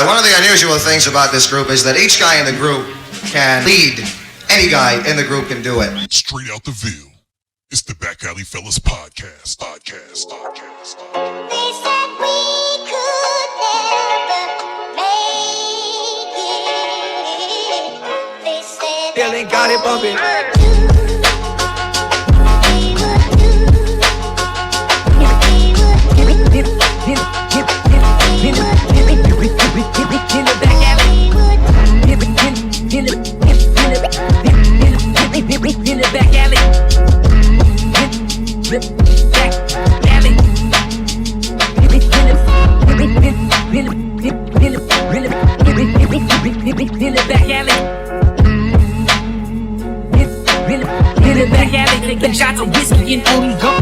one of the unusual things about this group is that each guy in the group can lead. Any guy in the group can do it. Straight out the Ville. It's the Back Alley Fellas Podcast. They said we could never make it. They said Billy got it bumping. In the back alley. In the back alley. In the back alley, taking shots of whiskey and only go.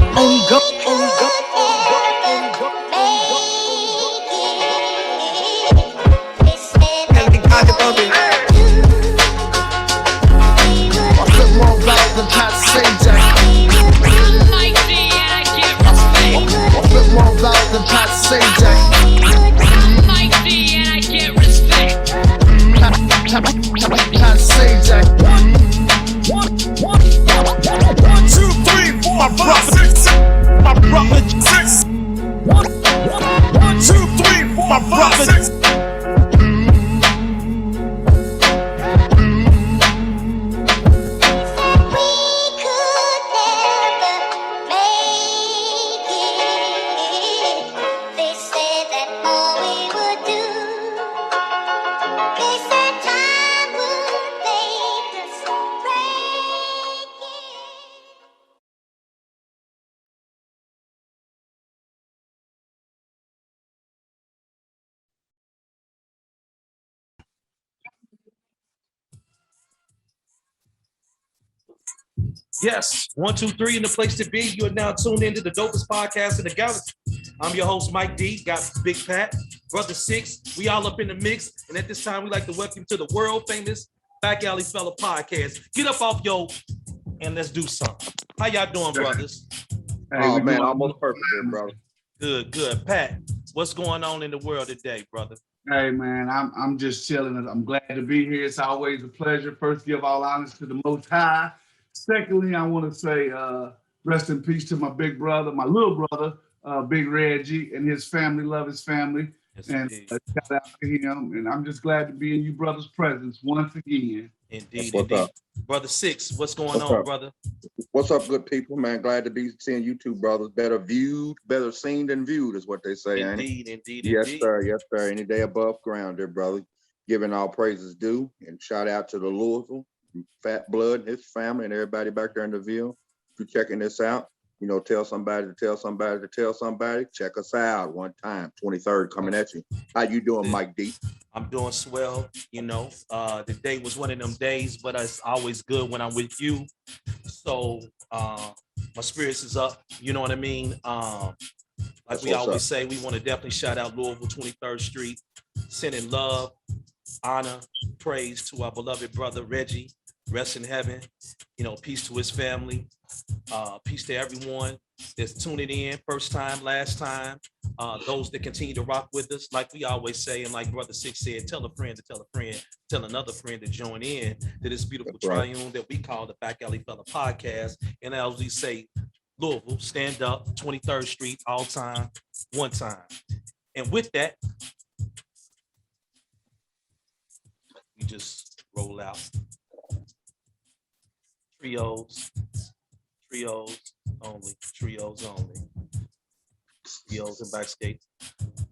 Yes, 1, 2, 3 in the place to be. You are now tuned into the dopest podcast in the galaxy. I'm your host, Mike D. Got Big Pat, Brother Six. We all up in the mix. And at this time, we'd like to welcome you to the world famous Back Alley Fella Podcast. Get up off yo and let's do something. How y'all doing, brothers? Oh, man, almost perfect there, brother. Good. Pat, what's going on in the world today, brother? Hey, man, I'm just chilling. I'm glad to be here. It's always a pleasure. First, give all honors to the Most High. Secondly, I want to say rest in peace to my big brother, my little brother, Big Reggie, and his family. Love his family. Yes, and shout out to him. And I'm just glad to be in you brother's presence once again. Indeed. Up? Brother Six, what's going on, brother? What's up, good people, man? Glad to be seeing you two brothers. Better viewed, better seen than viewed is what they say, Indeed. Yes, sir. Any day above ground there, brother. Giving all praises due. And shout out to the Louisville, Fat Blood, and his family, and everybody back there in the Ville. If you're checking this out, tell somebody to tell somebody to tell somebody. Check us out one time. 23rd coming at you. How you doing, Mike D? I'm doing swell. The day was one of them days, but it's always good when I'm with you. So my spirits is up. You know what I mean? Like we always say, we want to definitely shout out Louisville 23rd Street, sending love, honor, praise to our beloved brother Reggie. Rest in heaven. Peace to his family. Peace to everyone that's tuning in, first time, last time. Those that continue to rock with us, like we always say, and like Brother Six said, tell a friend to tell a friend, tell another friend to join in to this beautiful triune that we call the Back Alley Fella Podcast. And as we say, Louisville, stand up, 23rd Street, all time, one time. And with that, we just roll out. Trios only. Trios and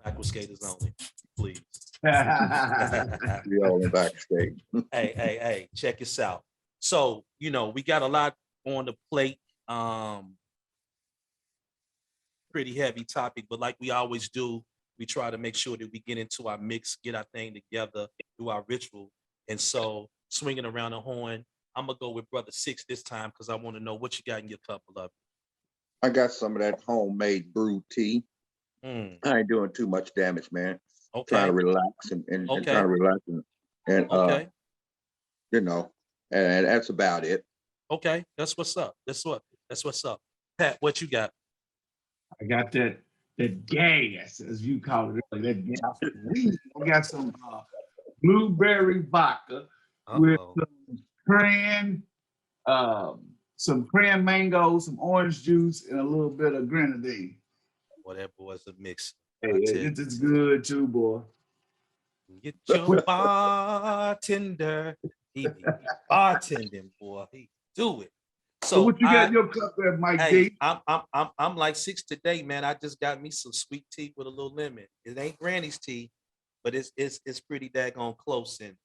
backward skaters only, please. Trio and back skate. Hey, check this out. So, we got a lot on the plate. Pretty heavy topic, but like we always do, we try to make sure that we get into our mix, get our thing together, do our ritual. And so, swinging around the horn, I'm gonna go with Brother Six this time because I want to know what you got in your cup, beloved. I got some of that homemade brewed tea. I ain't doing too much damage, man. Okay. Trying to relax and trying to relax and okay. And that's about it. Okay, that's what's up. That's what's up. Pat, what you got? I got that that gas, as you call it, that gas. We got some blueberry vodka with some cran mango, some orange juice, and a little bit of grenadine. Boy, that boy's a mix. Hey, it's good too, boy. Get your bartender. He be bartending, boy. He do it. So what you got in your cup there, Mike Hey, D? I'm like 6 today, man. I just got me some sweet tea with a little lemon. It ain't Granny's tea, but it's pretty daggone close, and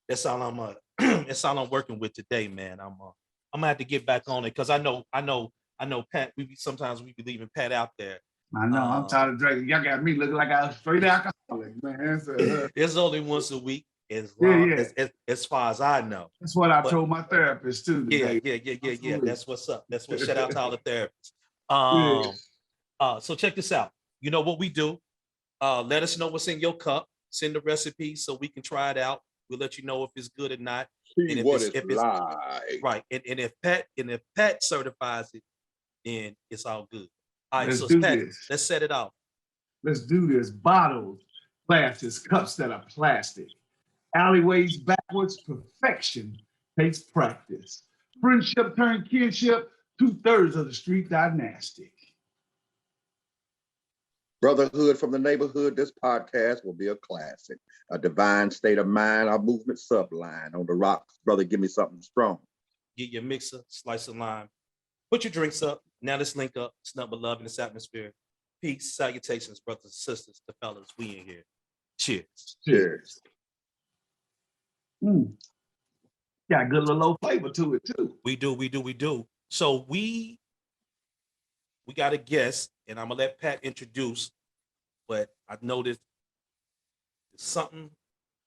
that's all that's all I'm working with today, man. I'm gonna have to get back on it because I know Pat. Sometimes we be leaving Pat out there. I know. I'm tired of drinking. Y'all got me looking like I was straight alcoholic, man. It's only once a week, as far as I know. That's what I told my therapist too today. Yeah. That's what's up. That's what. Shout out to all the therapists. So check this out. You know what we do? Let us know what's in your cup. Send the recipe so we can try it out. We'll let you know if it's good or not. See and if what it's like. right. And if Pat certifies it, then it's all good. All right, Let's so do Pat, this. let's set it off. Let's do this. Bottles, glasses, cups that are plastic. Alleyways backwards, perfection takes practice. Friendship turned kinship, 2/3 of the street dynastic. Brotherhood from the neighborhood, this podcast will be a classic. A divine state of mind, our movement subline. On the rocks, brother, give me something strong. Get your mixer, slice of lime. Put your drinks up. Now let's link up. It's nothing but love in this atmosphere. Peace, salutations, brothers and sisters, the fellas, we in here. Cheers. Cheers. Got a good little low flavor to it too. We do. So we got a guest, and I'm gonna let Pat introduce, but I noticed something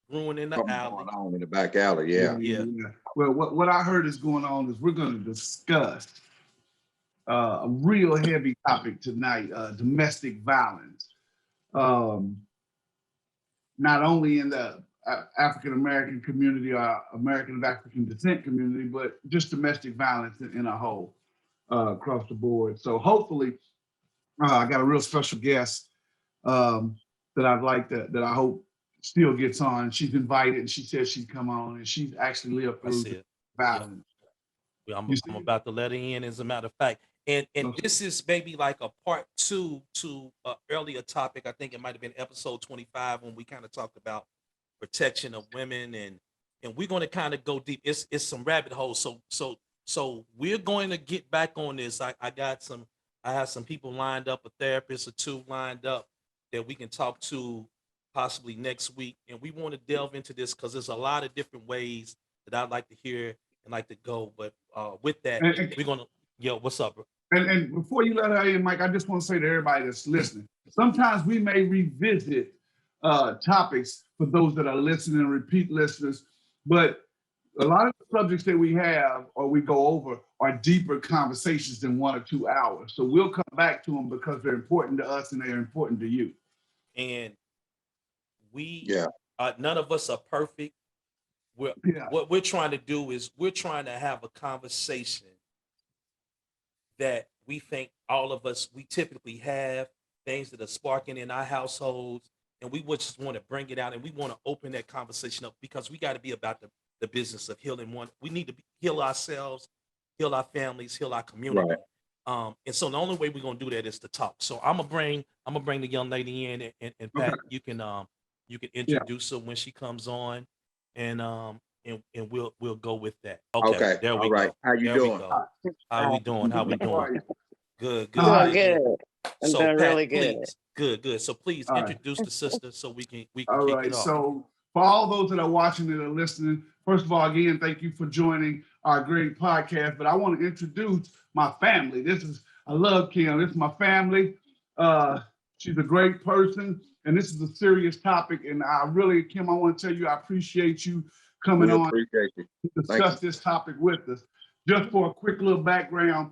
brewing in the Something alley. going on in the back alley, yeah. Well, what I heard is going on is we're going to discuss a real heavy topic tonight, domestic violence. Not only in the African American community or American of African descent community, but just domestic violence in a whole across the board. So hopefully, I got a real special guest that I'd like that I hope still gets on. She's invited, and she said she'd come on, and she's actually lived through violence. Yeah. I'm about to let her in, as a matter of fact. And this is maybe like a part 2 to an earlier topic. I think it might have been episode 25 when we kind of talked about protection of women, and we're going to kind of go deep. It's some rabbit holes. So we're going to get back on this. I have some people lined up, a therapist or two lined up that we can talk to possibly next week, and we want to delve into this because there's a lot of different ways that I'd like to hear and like to go. But with that, we're gonna what's up, bro? And before you let her in, Mike, I just want to say to everybody that's listening, sometimes we may revisit topics for those that are listening and repeat listeners, but a lot of the subjects that we have or we go over are deeper conversations than 1 or 2 hours. So we'll come back to them because they're important to us and they're important to you. And none of us are perfect. What we're trying to do is we're trying to have a conversation that we think all of us, we typically have, things that are sparking in our households, and we would just want to bring it out, and we want to open that conversation up because we got to be about the business of healing one. We need to heal ourselves, heal our families, heal our community. Right. And so the only way we're gonna do that is to talk. So I'm gonna bring the young lady in, and Pat, you can introduce her when she comes on, and we'll go with that. Okay. There we go. How you doing? How we doing? Good. Doing good. I'm So doing Pat, really good. please, good. So please introduce the sister so we can all kick right. it off. So for all those that are watching and are listening, first of all, again, thank you for joining our great podcast. But I want to introduce my family. I love Kim. This is my family. She's a great person, and this is a serious topic. And Kim, I want to tell you, I appreciate you coming on to discuss this topic with us. Just for a quick little background,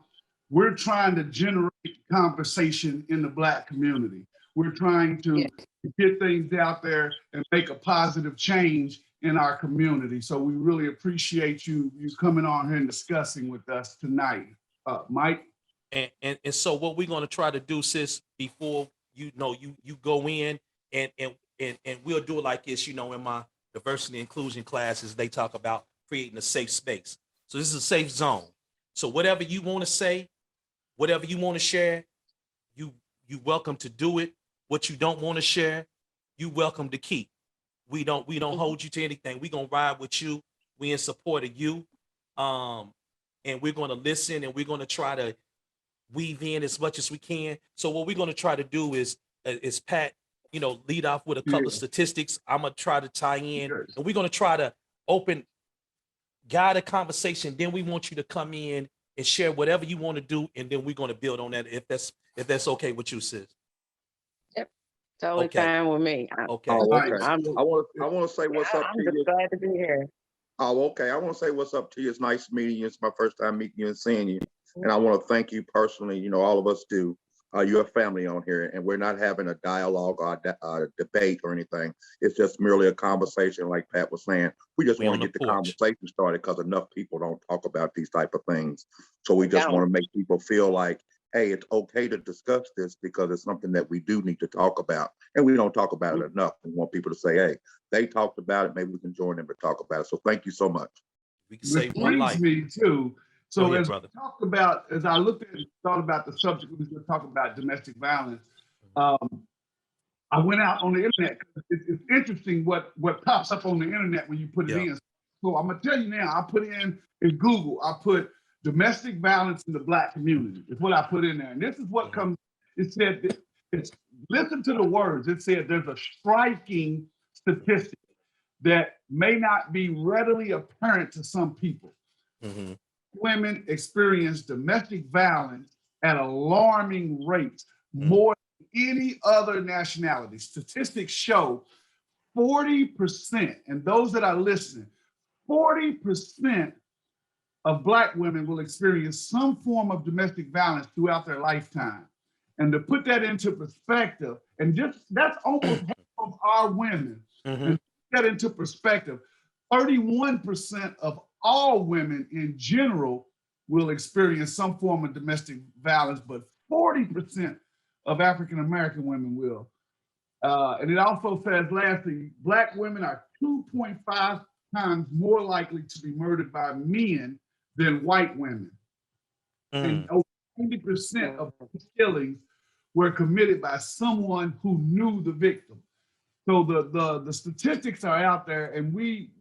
we're trying to generate conversation in the Black community. We're trying to get things out there and make a positive change in our community. So we really appreciate you coming on here and discussing with us tonight. Mike? And so what we're going to try to do, sis, before you go in, and we'll do it like this. In my diversity inclusion classes, they talk about creating a safe space. So this is a safe zone. So whatever you want to say, whatever you want to share, you welcome to do it. What you don't want to share, you welcome to keep. We don't hold you to anything. We're gonna ride with you. We in support of you. And we're gonna listen, and we're gonna try to weave in as much as we can. So what we're gonna try to do is Pat, lead off with a couple of statistics. I'm gonna try to tie in, and we're gonna try to guide a conversation. Then we want you to come in and share whatever you want to do, and then we're gonna build on that if that's okay with you, sis. Totally Okay. fine with me. Okay. Oh, okay. I'm I want to say what's up to just you. glad to be here. Oh, okay. I want to say what's up to you. It's nice meeting you. It's my first time meeting you and seeing you. And I want to thank you personally. All of us do. You're a family on here, and we're not having a dialogue or a debate or anything. It's just merely a conversation, like Pat was saying. We just want to get the conversation started because enough people don't talk about these type of things. So we just want to make people feel like, hey, it's okay to discuss this because it's something that we do need to talk about. And we don't talk about it enough. We want people to say, hey, they talked about it. Maybe we can join them to talk about it. So thank you so much. We can save one brings life. me too. So Go ahead, as brother. we talked about, as I looked at and thought about the subject, we were talking about domestic violence. I went out on the internet. It's interesting what pops up on the internet when you put it in. So I'm gonna tell you now. I put in Google. I put domestic violence in the Black community. Is what I put in there, and this is what comes. It said, listen to the words. It said there's a striking statistic that may not be readily apparent to some people. Mm-hmm. Women experience domestic violence at alarming rates, more than any other nationality. Statistics show 40%, and those that are listening, 40% of Black women will experience some form of domestic violence throughout their lifetime. And to put that into perspective, and that's almost half of our women. Mm-hmm. And to put that into perspective, 31% of all women in general will experience some form of domestic violence, but 40% of African American women will. And it also says, lastly, Black women are 2.5 times more likely to be murdered by men than white women. And over 90% of killings were committed by someone who knew the victim. So the statistics are out there, and we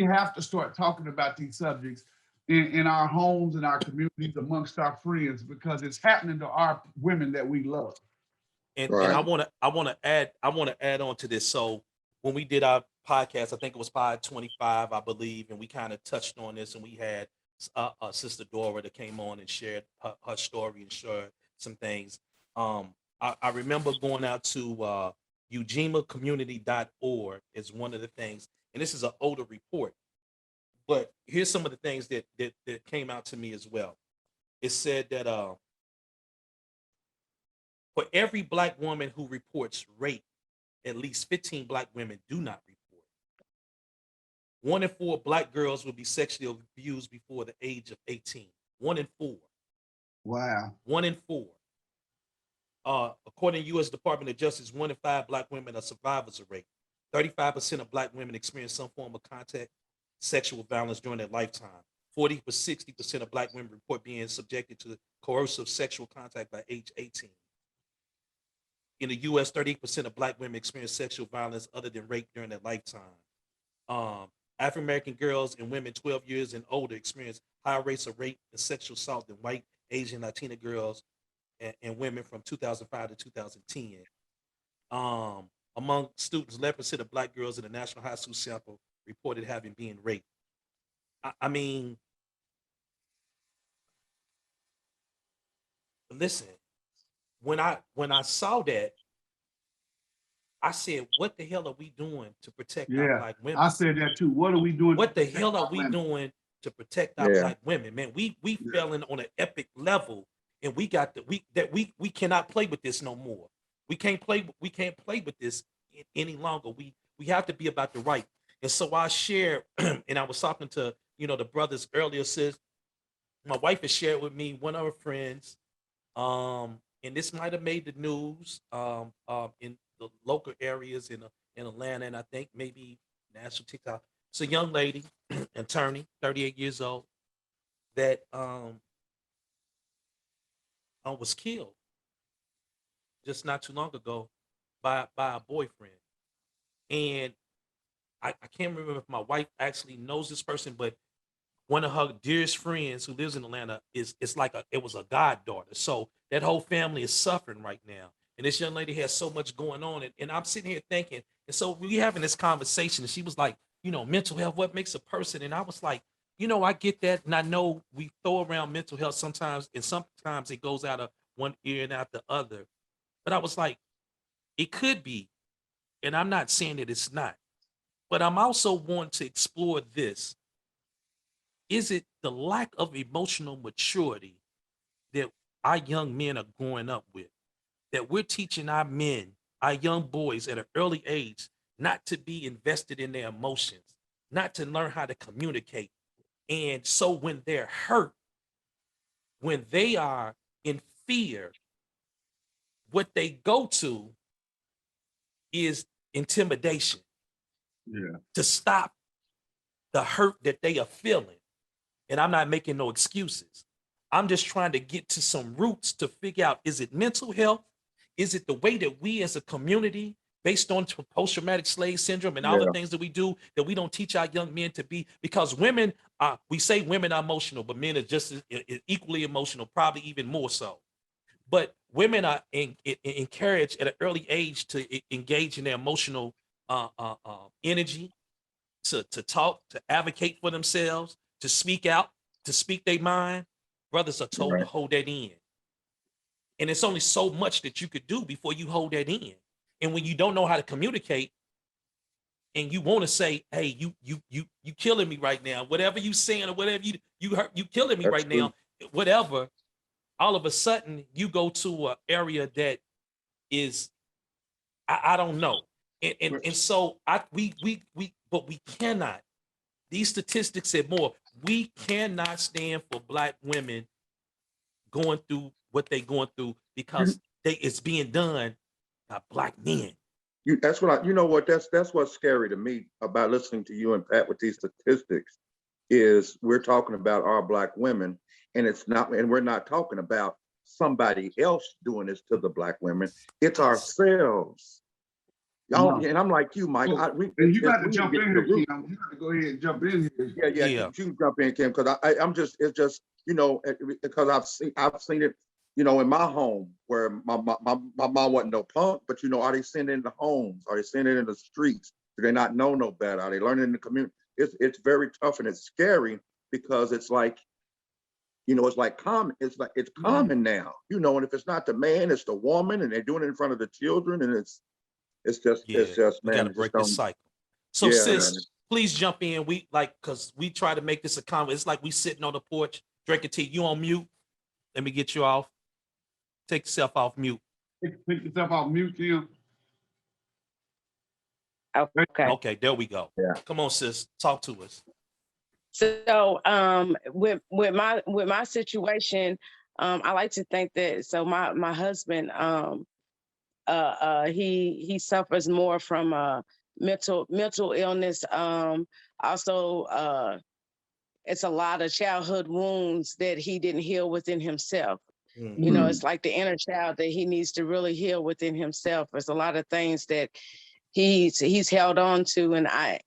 have to start talking about these subjects in our homes, in our communities, amongst our friends, because it's happening to our women that we love. And I want to add on to this. So when we did our podcast, I think it was pod 25, I believe, and we kind of touched on this, and we had Sister Dora that came on and shared her story and shared some things. I remember going out to ujimacommunity.org is one of the things, and this is an older report, but here's some of the things that came out to me as well. It said that for every Black woman who reports rape, at least 15 Black women do not report. 1 in 4 Black girls will be sexually abused before the age of 18. 1 in 4. Wow. 1 in 4. According to U.S. Department of Justice, 1 in 5 Black women are survivors of rape. 35% of Black women experience some form of contact sexual violence during their lifetime. 60% of Black women report being subjected to coercive sexual contact by age 18. In the U.S., 38% of Black women experience sexual violence other than rape during their lifetime. African American girls and women 12 years and older experience higher rates of rape and sexual assault than white, Asian, Latina girls and women from 2005 to 2010. Among students, 11% of Black girls in the National High School sample reported having been raped. I mean, listen, when I saw that, I said, what the hell are we doing to protect our Black women? I said that too. What are we doing? What the hell are we doing to protect our Black women? Man, we fell in on an epic level, and we cannot play with this no more. We can't play with this any longer. We have to be about the right. And so I shared, and I was talking to the brothers earlier, sis. My wife has shared with me one of her friends And this might have made the news in the local areas in Atlanta, and I think maybe national TikTok. It's a young lady, attorney, 38 years old, that was killed just not too long ago by a boyfriend. And I can't remember if my wife actually knows this person, but one of her dearest friends who lives in Atlanta it's like it was a goddaughter. So that whole family is suffering right now. And this young lady has so much going on. And I'm sitting here thinking, and so we having this conversation, and she was like, mental health, what makes a person? And I was like, I get that. And I know we throw around mental health sometimes, and sometimes it goes out of one ear and out the other. But I was like, it could be. And I'm not saying that it's not. But I'm also wanting to explore this. Is it the lack of emotional maturity that our young men are growing up with? That we're teaching our men, our young boys at an early age, not to be invested in their emotions, not to learn how to communicate. And so when they're hurt, when they are in fear, what they go to is intimidation. Yeah. To stop the hurt that they are feeling. And I'm not making no excuses. I'm just trying to get to some roots to figure out, is it mental health? Is it the way that we as a community, based on post-traumatic slave syndrome and all the things that we do, that we don't teach our young men to be? Because women we say women are emotional, but men are just equally emotional, probably even more so. But women are encouraged at an early age to engage in their emotional energy, to talk, to advocate for themselves, to speak out, to speak their mind. Brothers are told to hold that in. And it's only so much that you could do before you hold that in. And when you don't know how to communicate and you want to say, hey, you killing me right now, whatever you saying or whatever you hurt, you killing me That's right true. now, whatever, all of a sudden you go to an area that is, I don't know. And so but we cannot. These statistics said more. We cannot stand for Black women going through what they going through because it's being done by Black men. That's what you know what, that's what's scary to me about listening to you and Pat with these statistics is we're talking about our Black women, and we're not talking about somebody else doing this to the Black women. It's ourselves. Y'all, and I'm like you, Mike. And you got to jump in here, Kim. You got to go ahead and jump in here. Yeah. You can jump in, Kim, because it's just because I've seen it, in my home where my mom wasn't no punk, but are they seeing it in the homes? Are they seeing it in the streets? Do they not know no better? Are they learning in the community? It's very tough and it's scary because it's like, it's like common. It's common now, and if it's not the man, it's the woman, and they're doing it in front of the children, and it's just, we man. gotta break this cycle. So sis, man. Please jump in. Because we try to make this a comment. It's like we sitting on the porch drinking tea. You on mute? Let me get you off. Take yourself off mute. Take yourself off mute, Kim. Okay. Okay, there we go. Yeah. Come on, sis. Talk to us. So with my situation, I like to think that my husband he suffers more from mental illness. Also it's a lot of childhood wounds that he didn't heal within himself. It's like the inner child that he needs to really heal within himself. There's a lot of things that he's held on to,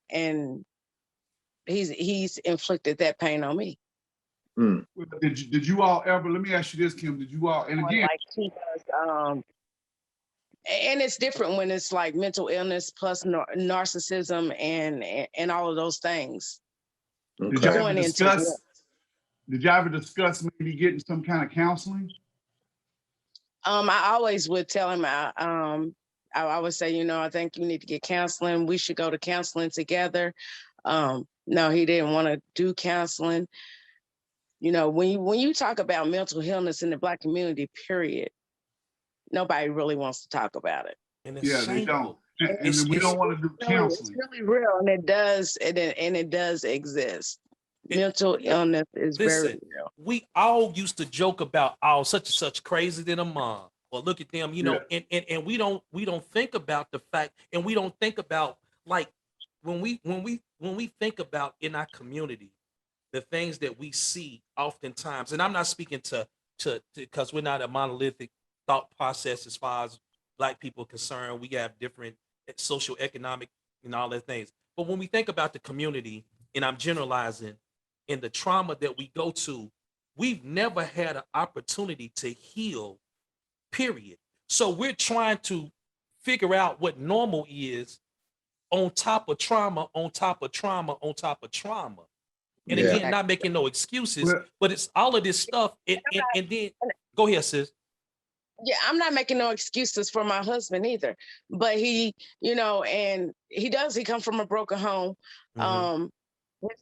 and he's inflicted that pain on me. Did you all ever? Let me ask you this, Kim. Did you all? And again, like he does, and it's different when it's like mental illness plus narcissism and all of those things. Did y'all ever discuss maybe getting some kind of counseling? I always would tell him. I would say, I think you need to get counseling. We should go to counseling together. No, he didn't want to do counseling. When you talk about mental illness in the Black community, period, nobody really wants to talk about it. And it's shameful. They don't. And we don't want to do counseling. It's really real, and it does exist. mental illness is very Listen, real. we all used to joke about, oh, such and such crazy than a mom. Or look at them, you know, and we don't think about the fact, and we don't think about, like, when we think about in our community, the things that we see oftentimes, and I'm not speaking to because we're not a monolithic thought process as far as Black people are concerned. We have different social, economic, and all that things. But when we think about the community, and I'm generalizing, and the trauma that we go to, we've never had an opportunity to heal, period. So we're trying to figure out what normal is on top of trauma, on top of trauma, on top of trauma. And Yeah. again, not making no excuses, Well- but it's all of this stuff. And then go ahead, sis. Yeah, I'm not making no excuses for my husband either. But he, you know, and he come from a broken home.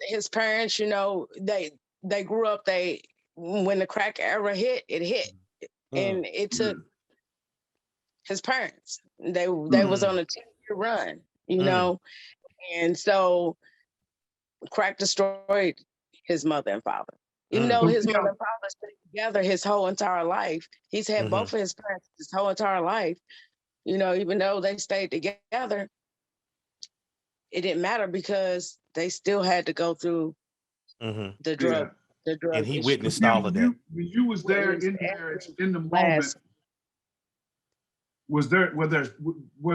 His parents, you know, they grew up, when the crack era hit, it hit. And it took his parents. They was on a 10-year run, you know. And so crack destroyed his mother and father. Even though his mother and father stayed together his whole entire life, he's had both of his parents his whole entire life. You know, even though they stayed together, it didn't matter because they still had to go through the drug. The drug And he issue. witnessed all of that. When you was there in the marriage, in the moment, were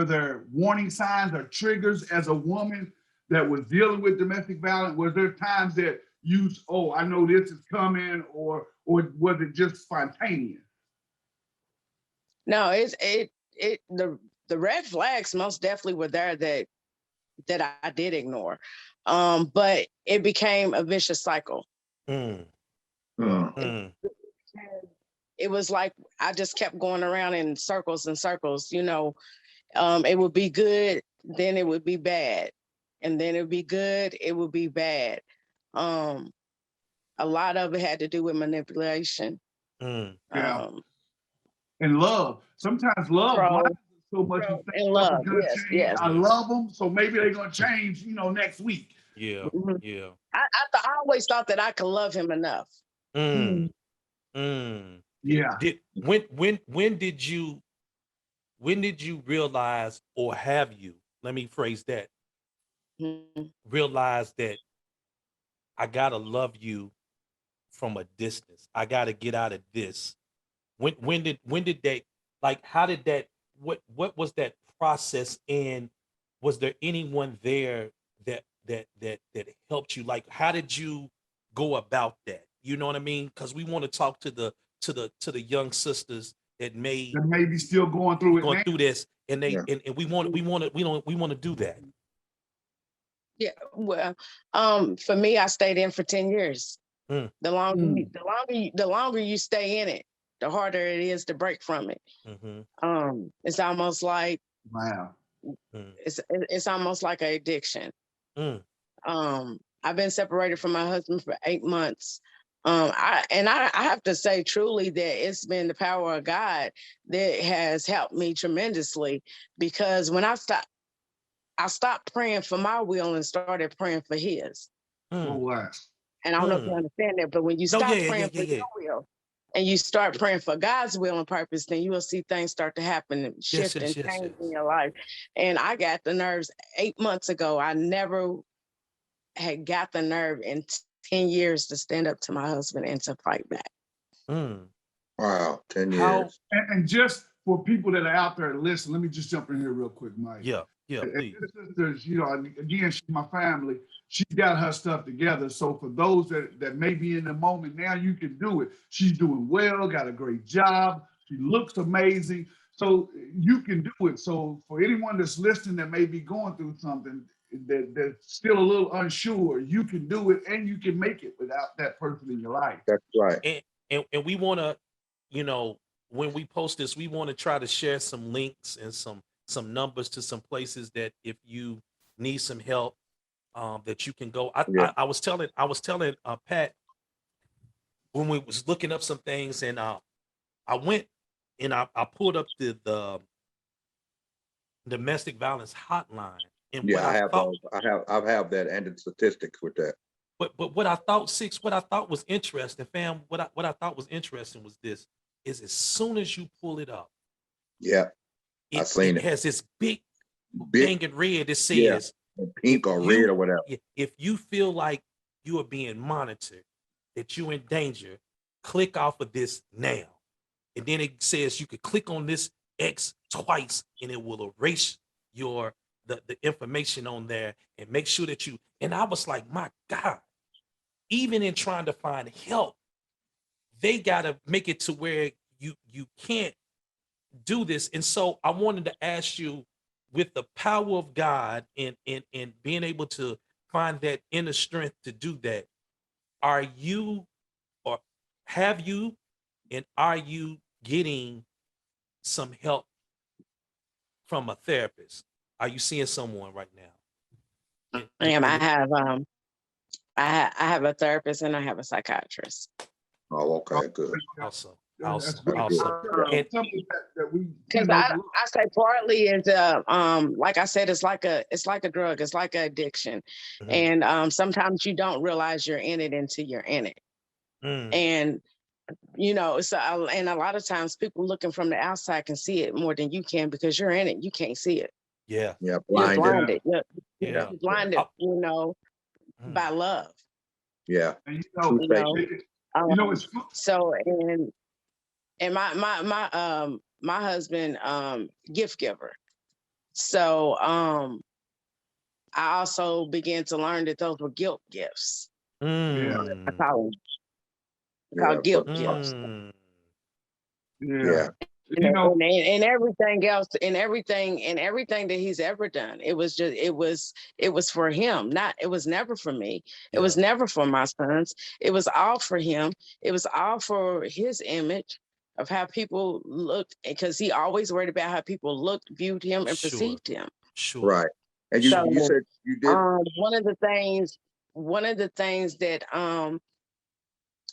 there warning signs or triggers as a woman that was dealing with domestic violence? Was there times that you, oh, I know this is coming, or was it just spontaneous? No, the red flags most definitely were there that I did ignore. But it became a vicious cycle. It was like I just kept going around in circles and circles, you know. It would be good, then it would be bad. And then it would be good, it would be bad. A lot of it had to do with manipulation. Yeah. And love. Sometimes love blinds us so much. You think and love, yes. I love them, so maybe they're gonna change, you know, next week. Yeah, yeah. I always thought that I could love him enough. Yeah. When did you realize, or have you, let me phrase that, realize that I gotta love you from a distance? I gotta get out of this. When did that, like, how did that, what was that process, and was there anyone there that helped you? Like, how did you go about that? You know what I mean? Because we want to talk to the young sisters that may be still going through this, and and we want to do that. Yeah, well, for me, I stayed in for 10 years. The longer you stay in it, the harder it is to break from it. It's almost like it's almost like an addiction. I've been separated from my husband for 8 months. I have to say truly that it's been the power of God that has helped me tremendously, because when I stopped praying for my will and started praying for his. Oh, wow. And I don't know if you understand that, but when you stop praying for your will and you start praying for God's will and purpose, then you will see things start to happen and shift and change in your life. And I got the nerves 8 months ago. I never had got the nerve in 10 years to stand up to my husband and to fight back. Wow, 10 years. And just for people that are out there, listen, let me just jump in here real quick, Mike. Yeah, please. Sisters, you know, again, she's my family. She's got her stuff together. So for those that may be in the moment now, you can do it. She's doing well, got a great job. She looks amazing. So you can do it. So for anyone that's listening that may be going through something that's still a little unsure, you can do it, and you can make it without that person in your life. That's right. And we want to, you know, when we post this, we want to try to share some links and some numbers to some places that if you need some help, that you can go. I was telling Pat when we was looking up some things, and I went and I pulled up the domestic violence hotline. And I have that and the statistics with that. but what I thought, what I thought was interesting, fam, what I thought was interesting was this: is as soon as you pull it up, Yeah, I seen it it. has this big Big, thing in red that yeah, says, pink or red or whatever. if you feel like you are being monitored, that you're in danger, click off of this now. And then it says you could click on this X twice and it will erase the information on there and make sure that you, and I was like, my God, even in trying to find help, they gotta make it to where you can't do this. And so I wanted to ask you, with the power of God and being able to find that inner strength to do that, are you, or have you, and are you getting some help from a therapist? Are you seeing someone right now? I have a therapist and I have a psychiatrist. Oh, okay, good. Awesome. That's Awesome. great. Awesome. And Something that we, Because I say partly is like I said, it's like a drug, it's like an addiction. Mhm. And sometimes you don't realize you're in it until you're in it. And so and a lot of times people looking from the outside can see it more than you can because you're in it. You can't see it. Yeah. Yeah, You're blinded. blinded. You're Yeah. blinded, Mm. by love. Yeah, and true You know, statement. it's so and my husband gift giver. So I also began to learn that those were guilt gifts. I Mm. call them Yeah, guilt for gifts. yeah, And everything else, and everything that he's ever done, it was for him. It was never for me. It was never for my sons. It was all for him. It was all for his image of how people looked, because he always worried about how people looked, viewed him, and Sure. perceived him. Sure. right. And you So, said you did. one of the things that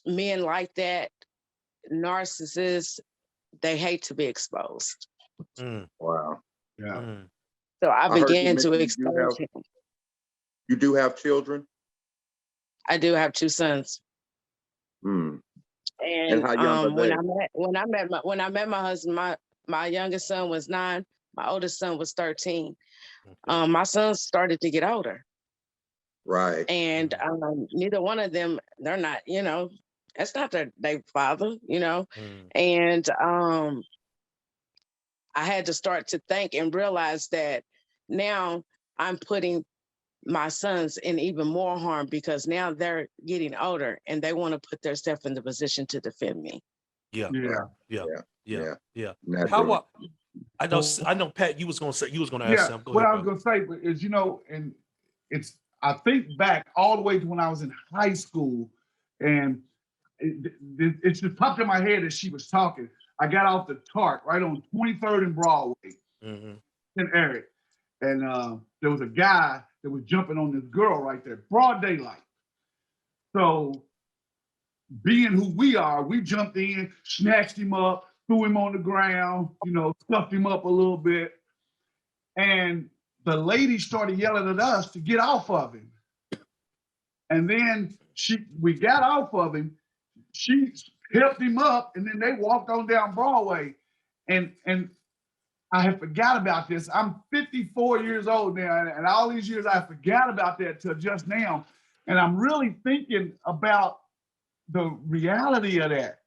men like that, narcissists, they hate to be exposed. Mm. Wow. yeah. Mm. So I I heard you began to mention expose him. you do have children. I do have two sons, Hmm. and how young are they? when I met my husband, my youngest son was 9, my oldest son was 13. Okay. My sons started to get older, Right. and neither one of them, they're not, that's not their father, Mm. and I had to start to think and realize that now I'm putting my sons in even more harm, because now they're getting older and they want to put themselves in the position to defend me. Yeah. Yeah. Yeah. Yeah. Yeah. Yeah. Naturally. How I know Pat, you was gonna ask Yeah. something. Go What ahead, I was brother. gonna say is, and I think back all the way to when I was in high school, and it just popped in my head as she was talking. I got off the TARC right on 23rd and Broadway Mm-hmm. in Eric, and there was a guy that was jumping on this girl right there, broad daylight. So, being who we are, we jumped in, snatched him up, threw him on the ground, stuffed him up a little bit. And the lady started yelling at us to get off of him. And then we got off of him. She helped him up, and then they walked on down Broadway. And I had forgot about this. I'm 54 years old now, and all these years I forgot about that till just now. And I'm really thinking about the reality of that.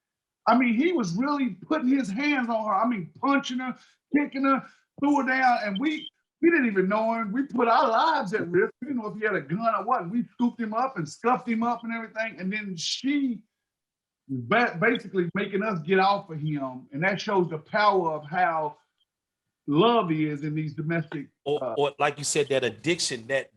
I mean, he was really putting his hands on her. I mean, punching her, kicking her, threw her down, and we didn't even know him. We put our lives at risk. We didn't know if he had a gun or what. And we scooped him up and scuffed him up and everything. And then she was basically making us get off of him. And that shows the power of how love is in these domestic. Or like you said, that addiction, that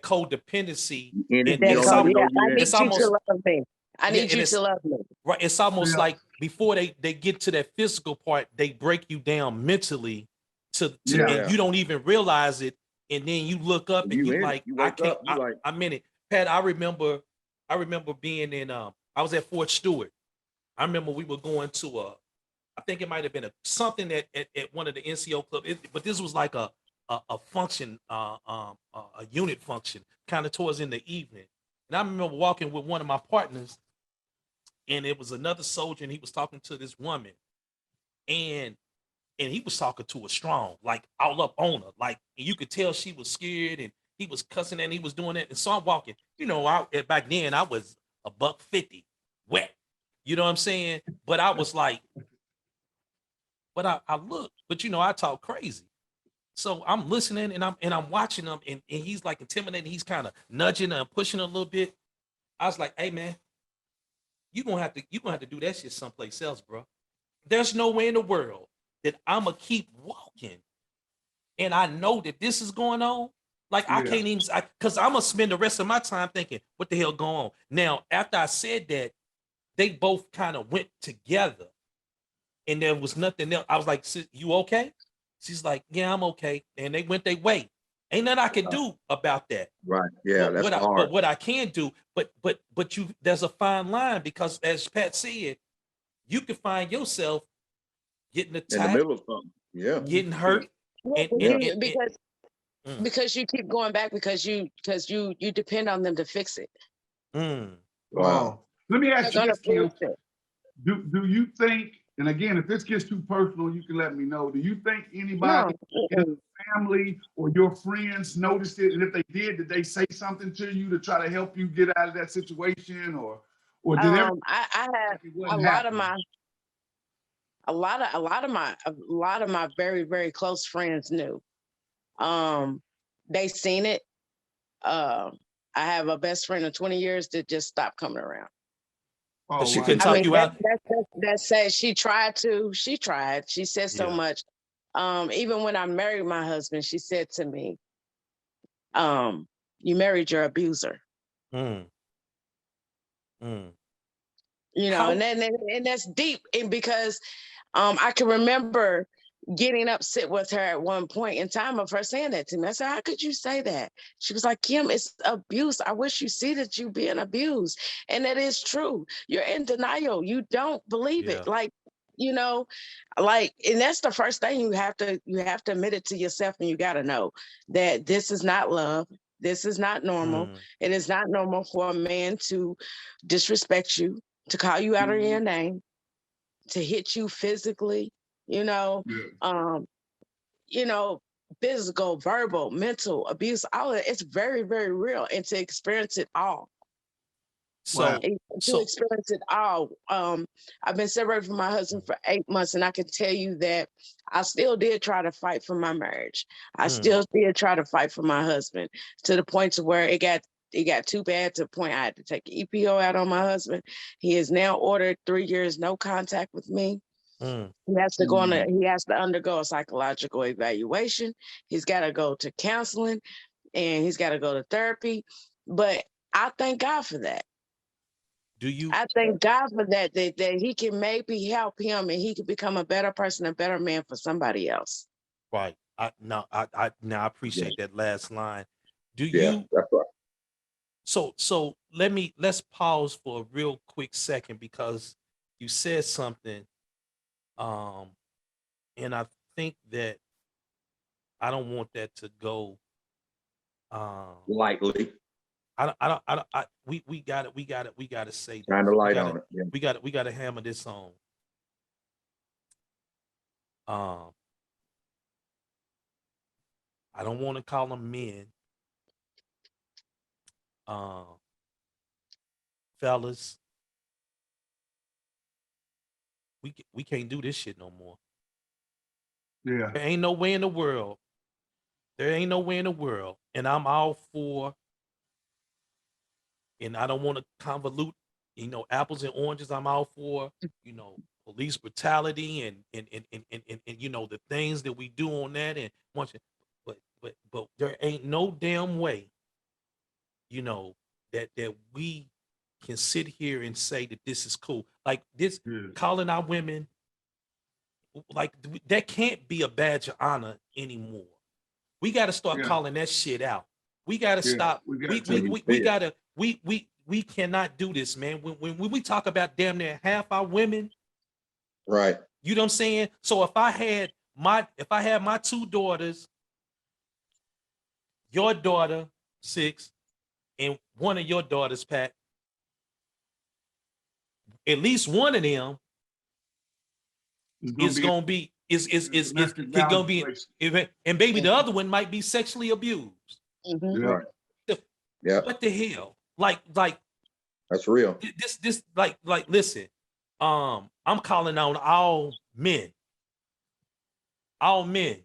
codependency, And and you That don't code, even know I you in need it's you almost to love me. I yeah, need and you it's to love me. right. It's almost Yeah. like before they get to that physical part, they break you down mentally to Yeah. and you don't even realize it, and then you look up and You you in it. like, You I wake can't. up, you like, I'm in it. Pat, I remember being in. I was at Fort Stewart. I remember we were going to I think it might have been something at one of the NCO clubs, but this was like a function, a unit function kind of towards in the evening. And I remember walking with one of my partners, and it was another soldier, and he was talking to this woman, and he was talking to her strong, like all up on her, like, and you could tell she was scared, and he was cussing and he was doing that. And so I'm walking, back then I was $150 wet, you know what I'm saying? But I was like, but I look, but I talk crazy. So I'm listening and I'm watching him, and he's like intimidating. He's kind of nudging and pushing a little bit. I was like, hey man, you're gonna have to do that shit someplace else, bro. There's no way in the world that I'ma keep walking and I know that this is going on. Like I can't even, because I'm gonna spend the rest of my time thinking, what the hell going on? Now, after I said that, they both kind of went together, and there was nothing else. I was like, you okay? She's like, yeah, I'm okay. And they went their way. Ain't nothing I can do about that. Right. Yeah, that's hard. But what I can do, but there's a fine line, because as Pat said, you can find yourself getting attacked, in the middle of something. Yeah. getting hurt, because you keep going back because you depend on them to fix it. Wow. Let me ask you They're this, Kim. gonna fix it. Do you think, and again, if this gets too personal, you can let me know. Do you think anybody in the family or your friends noticed it? And if they did they say something to you to try to help you get out of that situation, or did I had a lot of my very, very close friends knew. They seen it. I have a best friend of 20 years that just stopped coming around. Oh, she wow. couldn't talk you out. That said, she tried. She said so much. Even when I married my husband, she said to me, you married your abuser. And that's deep, and because I can remember getting upset with her at one point in time of her saying that to me. I said, how could you say that? She was like, Kim, it's abuse. I wish you see that you being abused. And that is true. You're in denial. You don't believe it. Like, and that's the first thing you have to admit it to yourself, and you got to know that this is not love. This is not normal. It is not normal for a man to disrespect you, to call you out of your name, to hit you physically, physical, verbal, mental abuse, all of it. It's very, very real. And to experience it all. Experience it all. I've been separated from my husband for 8 months, and I can tell you that I still did try to fight for my marriage. I still did try to fight for my husband, to the point to where it got too bad, to the point I had to take EPO out on my husband. He is now ordered 3 years, no contact with me. He has to he has to undergo a psychological evaluation. He's got to go to counseling, and he's got to go to therapy. But I thank God for that. I thank God for that he can maybe help him, and he can become a better person, a better man for somebody else. Right. I appreciate that last line. That's right. So let's pause for a real quick second, because you said something, and I think that I don't want that to go lightly. We got to say Shine the light on it. Yeah. We got to hammer this on. I don't want to call them men. Fellas, we can't do this shit no more. Yeah. There ain't no way in the world. And I'm all for, and I don't want to convolute, apples and oranges. I'm all for, police brutality and the things that we do on that, and but there ain't no damn way, that we can sit here and say that this is cool. Like this, calling our women, like that can't be a badge of honor anymore. We got to start calling that shit out. We got to stop. We cannot do this, man. When we talk about damn near half our women, right? You know what I'm saying? So if I had my 2 daughters, your daughter 6, and one of your daughters, Pat, at least one of them is gonna be gonna be, and baby, the other one might be sexually abused. Right. Yeah, What the hell? Like that's real. this like listen, I'm calling on all men to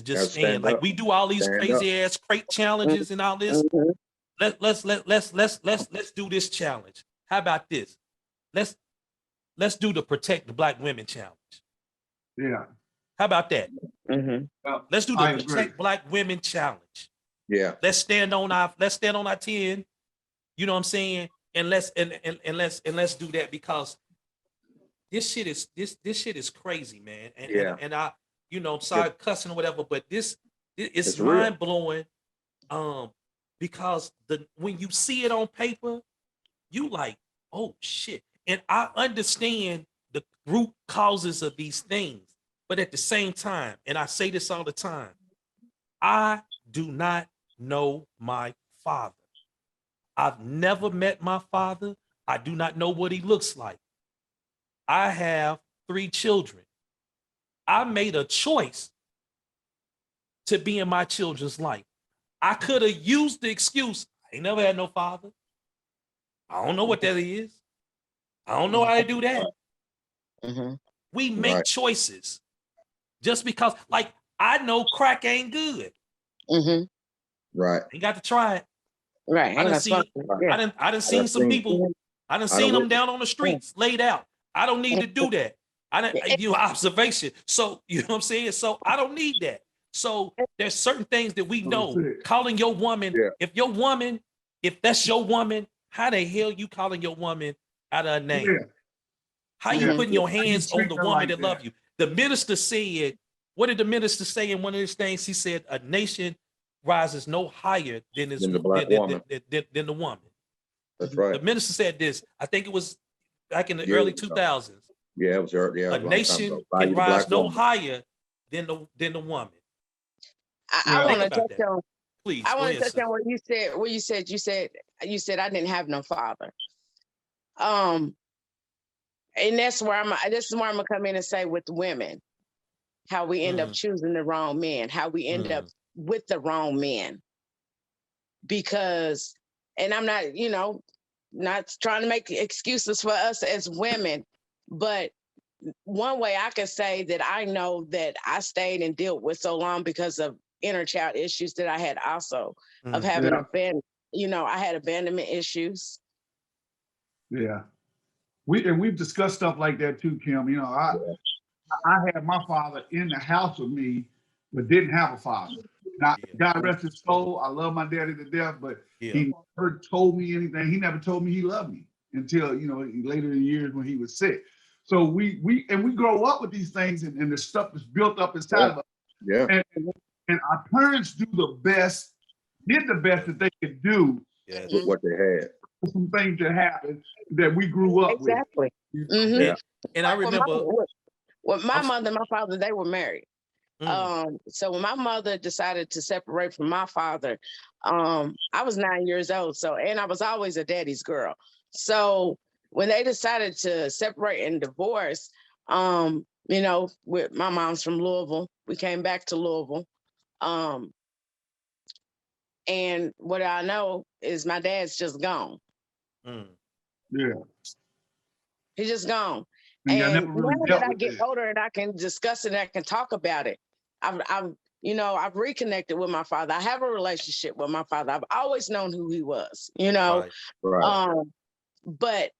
just Gotta stand stand. Like up. we do all these Stand crazy ass crate challenges and all this. Let's do this challenge. How about this? Let's do the protect the black women challenge. Yeah. How about that? Let's do the I agree. protect black women challenge. Yeah, Let's stand on our 10. You know what I'm saying? And let's do that, because this shit is crazy, man. And I, sorry cussing or whatever, but it's real. mind blowing. Because when you see it on paper, you like, oh shit. And I understand the root causes of these things, but at the same time, and I say this all the time, I do not know my father. I've never met my father. I do not know what he looks like. I have 3 children. I made a choice to be in my children's life. I could have used the excuse, I ain't never had no father. I don't know what that is. I don't know how to do that. We make choices just because, like, I know crack ain't good. right. You got to try it. Right. I done seen some people. I done seen them down on the streets laid out. I don't need to do that. Observation. So you know what I'm saying? So I don't need that. So there's certain things that we know. Calling your woman, if that's your woman, how the hell you calling your woman out of her name? Yeah. How you putting your How you hands on treat the her woman like that that? love you? The minister said, what did the minister say in one of his things? He said, a nation rises no higher than the black woman. than the woman. That's right. The minister said this. I think it was back in the Years early ago. 2000s. Yeah, it was early. Yeah, A nation can rise no higher than the woman. I want to touch on. Please, I go want to ahead, touch sis. on what you said. What you said I didn't have no father. And this is where I'm gonna come in and say with women, how we end up choosing the wrong men, how we end up with the wrong men. Because, and I'm not, not trying to make excuses for us as women, but one way I could say that I know that I stayed and dealt with so long because of inner child issues that I had also of having I had abandonment issues. Yeah. We've discussed stuff like that too, Kim. I had my father in the house with me, but didn't have a father. Now, God rest his soul. I love my daddy to death, but he never told me anything. He never told me he loved me until later in years when he was sick. So we grow up with these things, and the stuff that's built up inside of us. Yeah. And our parents did the best that they could do with what they had. Some things that happened that we grew up with. Yeah. And I remember my mother and my father, they were married. So when my mother decided to separate from my father, I was 9 years old. And I was always a daddy's girl. So when they decided to separate and divorce, with my mom's from Louisville, we came back to Louisville. And what I know is my dad's just gone. Yeah. He's just gone. And now that I get older and I can discuss it and I can talk about it, I've reconnected with my father. I have a relationship with my father. I've always known who he was, Right. But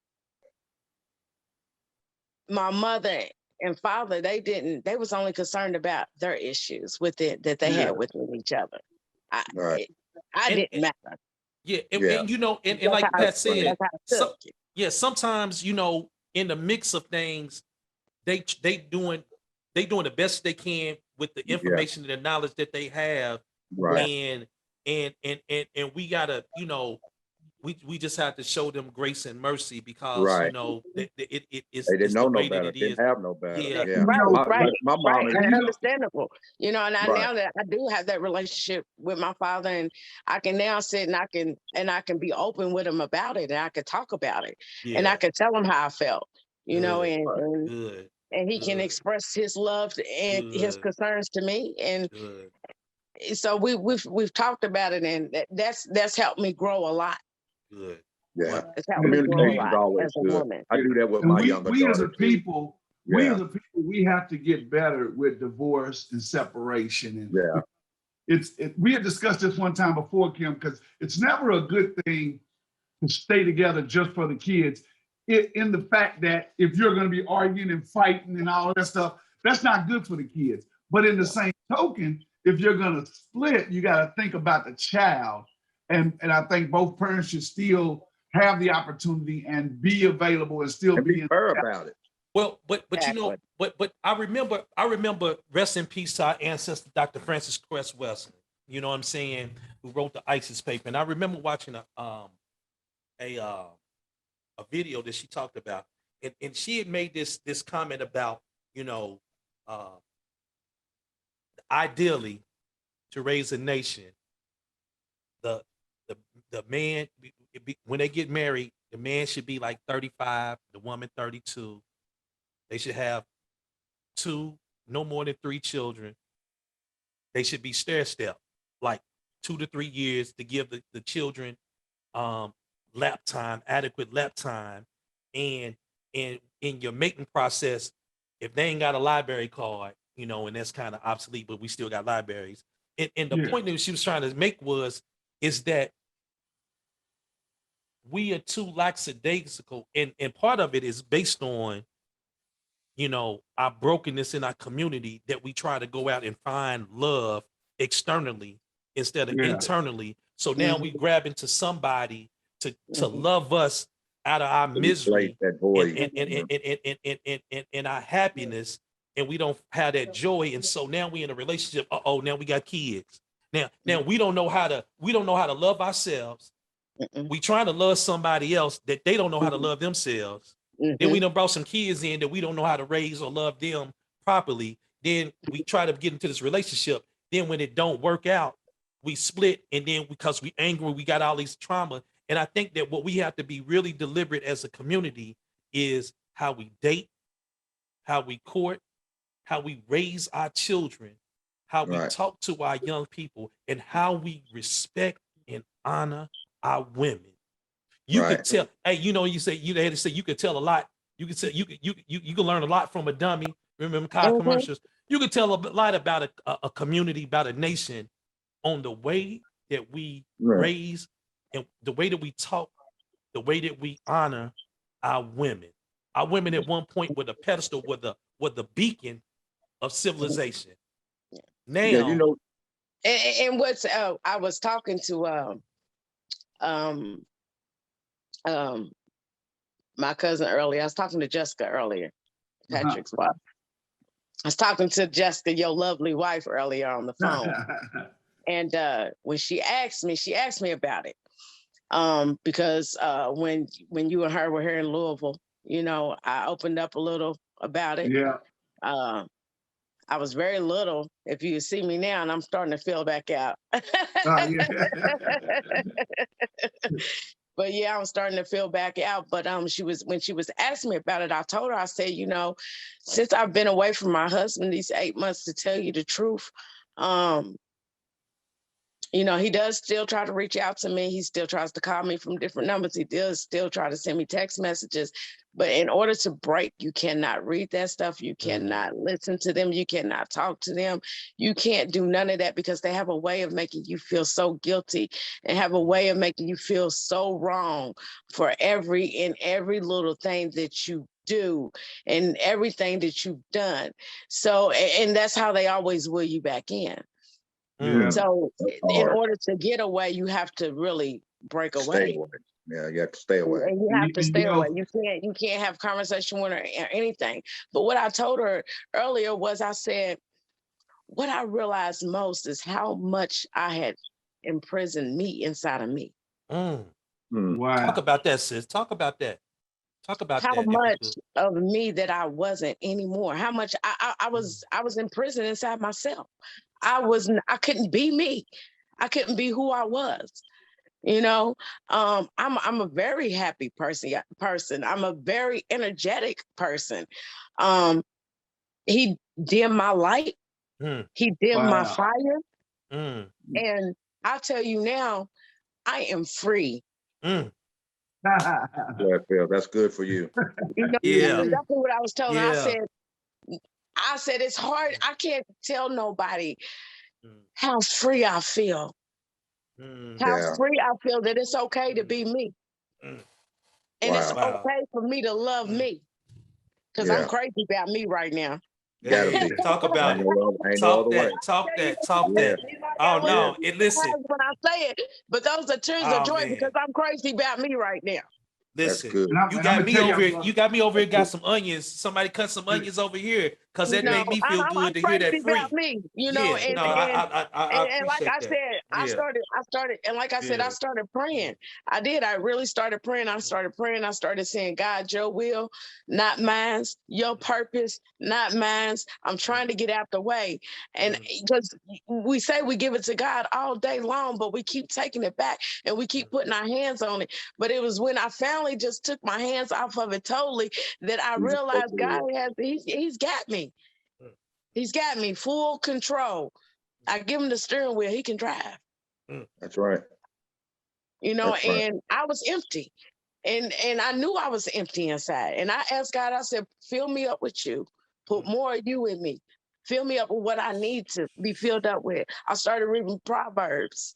my mother and father, they was only concerned about their issues with it that they had within each other. I didn't matter. Yeah, and like Pat said, sometimes in the mix of things, they doing the best they can with the information and the knowledge that they have, right? And we gotta we just have to show them grace and mercy because you Right. know it's They didn't the know no way that better. it is. Didn't have no better. Yeah. Yeah. Right, know, right, Like my mom right. and and And you know, understandable. You know, and I right. now that I do have that relationship with my father, and I can now sit and I can be open with him about it, and I can talk about it, and I Yeah. can tell him how I felt. You know, Good. and Good. and he can Good. express his love and his Good. concerns to me, and Good. so we've talked about it, and that's helped me grow a lot. Good. Yeah. It's helped me and, grow a Communication is lot always as a good. woman. I do that with and my younger we as a daughter too. people, Yeah. we have to get better with divorce and separation. And Yeah. we had discussed this one time before, Kim, because it's never a good thing to stay together just for the kids. In the fact that if you're going to be arguing and fighting and all that stuff, that's not good for the kids. But in the same token, if you're going to split, you got to think about the child. And I think both parents should still have the opportunity and be available and still And be be in. fair about it. Well, but you know, Exactly. but I remember rest in peace to our ancestor, Dr. Francis Cress Wesson. You know what I'm saying? Who wrote the ISIS paper. And I remember watching a video that she talked about, and she had made this comment about, you know, uh, ideally to raise a nation, the the the man when they get married, the man should be like 35, the woman 32. They should have two, no more than three children. They should be stair step, like 2 to 3 years to give the children um lap time, adequate lap time, and in your mating process, if they ain't got a library card, you know, and that's kind of obsolete, but we still got libraries. And the Yeah. point that she was trying to make is that we are too lackadaisical, and part of it is based on, you know, our brokenness in our community, that we try to go out and find love externally instead of Yeah. internally. So now we grab into somebody to Mhm. love us out of our To replace misery that and void. and our happiness, and we don't have that joy. And so now we in a relationship. Oh, now we got kids. Now we don't know how to love ourselves. Mm-mm. We trying to love somebody else that they don't know how to love themselves. Then we Mhm. done brought some kids in that we don't know how to raise or love them properly. Then we try to get into this relationship. Then when it don't work out, we split. And then because we angry, we got all these trauma. And I think that what we have to be really deliberate as a community is how we date, how we court, how we raise our children, how we Right. talk to our young people, and how we respect and honor our women. You could Right. tell, hey, you know, you had to say you could tell a lot. You could say you can learn a lot from a dummy. Remember car Mhm. commercials? You could tell a lot about a community, about a nation, on the way that we Right. raise and the way that we talk, the way that we honor our women. Our women at one point were the pedestal, were the beacon of civilization. Yeah, you Now, know, And what's I was talking to um um my cousin earlier. I was talking to Jessica earlier, Patrick's wife. I was talking to Jessica, your lovely wife, earlier on the phone. And when she asked me about it. Because when you and her were here in Louisville, you know, I opened up a little about it. Yeah. Uh, I was very little. If you see me now, and I'm starting to fill back out. Yeah. But yeah, I'm starting to feel back out. But when she was asking me about it, I told her, I said, you know, since I've been away from my husband these 8 months, to tell you the truth, you know, he does still try to reach out to me. He still tries to call me from different numbers. He does still try to send me text messages. But in order to break, you cannot read that stuff. You cannot listen to them. You cannot talk to them. You can't do none of that because they have a way of making you feel so guilty and have a way of making you feel so wrong for every little thing that you do and everything that you've done. So, and that's how they always will you back in. Yeah. So that's in hard. order to get away, you have to really break Stay away. away. Yeah, you have to stay away. And you have to And stay you know, away. You can't have conversation with her or anything. But what I told her earlier was, I said, what I realized most is how much I had imprisoned me inside of me. mm, Wow. Talk about that, sis. Talk about that. Talk about how that. if you much could. of me that I wasn't anymore. How much I was in prison inside myself. I couldn't be me. I couldn't be who I was. You know, I'm a very happy person. I'm a very energetic person. He dimmed my light. Mm, He dimmed my Wow. fire. mm, And I'll tell you now, I am free. mm. Yeah, Phil, that's good for you. You know, Yeah. that's exactly what I was telling her. Yeah. I said it's hard. I can't tell nobody Mm, how free I feel. mm, How Yeah. free I feel that it's okay to be me. mm. And it's Wow. Wow. okay for me to love Mm. me. Because I'm Yeah. crazy about me right now. Gotta Hey, be. talk about Ain't it. no, ain't no Talk other way. that. Talk that. Talk Yeah. that. Oh no! And listen, When I say it, but those are tears of oh joy man, because I'm crazy about me right now. That's listen. good. And I'm You gonna got me tell over you, here. You got me over here. Got some onions. Somebody cut some onions over here because You that know, made me feel I'm good to hear crazy that about free. me, you know, Yeah. No, I and like appreciate I that. said, I Yeah. started, and like I said, I Yeah. started praying. I did. I really started praying. I started praying. I started saying, God, your will, not mine. Your purpose, not mine. I'm trying to get out the way. And because we say we give it to God all day long, but we keep taking it back and we keep putting our hands on it. But it was when I finally just took my hands off of it totally that I Jesus, realized God hopefully. he's got me. He's got me full control. I give him the steering wheel, he can drive. That's right. You know, That's right. and I was empty. And I knew I was empty inside. And I asked God, I said, fill me up with you. Put more of you in me. Fill me up with what I need to be filled up with. I started reading Proverbs,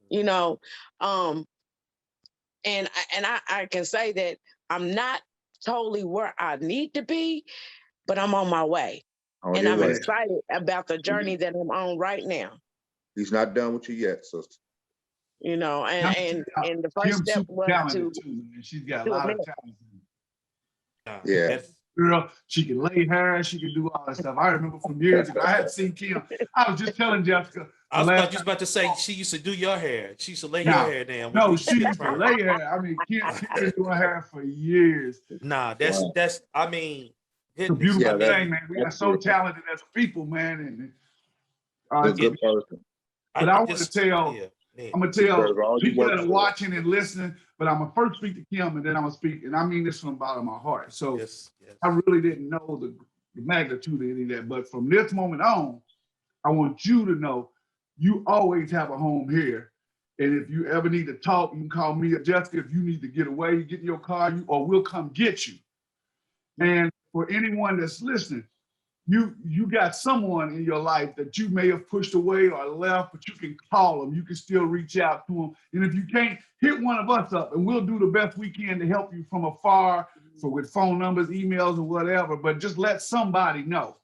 you know. And I can say that I'm not totally where I need to be, but I'm on my way. On And your I'm way. excited about the journey that I'm on right now. He's not done with you yet, sister. You know, I'm and telling and the you, first Kim's step super was talented too, man. She's got a to lot admit. of talent. Yeah. That's- Girl, she can lay hair, she can do all that stuff. I remember from years ago, I had seen Kim. I was just telling Jessica I the was last just time. about to say she used to do your hair. She used to lay your No, hair down. no, We she get used to her. lay hair. I mean, Kim been doing hair for years. Nah, Wow. that's. I mean, It's a goodness. beautiful I Yeah, mean, thing, man. We are that's so good. talented as people, man. And He's a good person. but I want to tell, yeah, man. I'm gonna He tell deserves all your people work that are for. watching and listening, but I'm gonna first speak to Kim and then I'm gonna speak, and I mean this from the bottom of my heart. So Yes, yes. I really didn't know the magnitude of any of that, but from this moment on, I want you to know you always have a home here. And if you ever need to talk, you can call me or Jessica. If you need to get away, you get in your car, or we'll come get you. And for anyone that's listening, you got someone in your life that you may have pushed away or left, but you can call them. You can still reach out to them. And if you can't, hit one of us up, and we'll do the best we can to help you from afar, with phone numbers, emails, or whatever. But just let somebody know.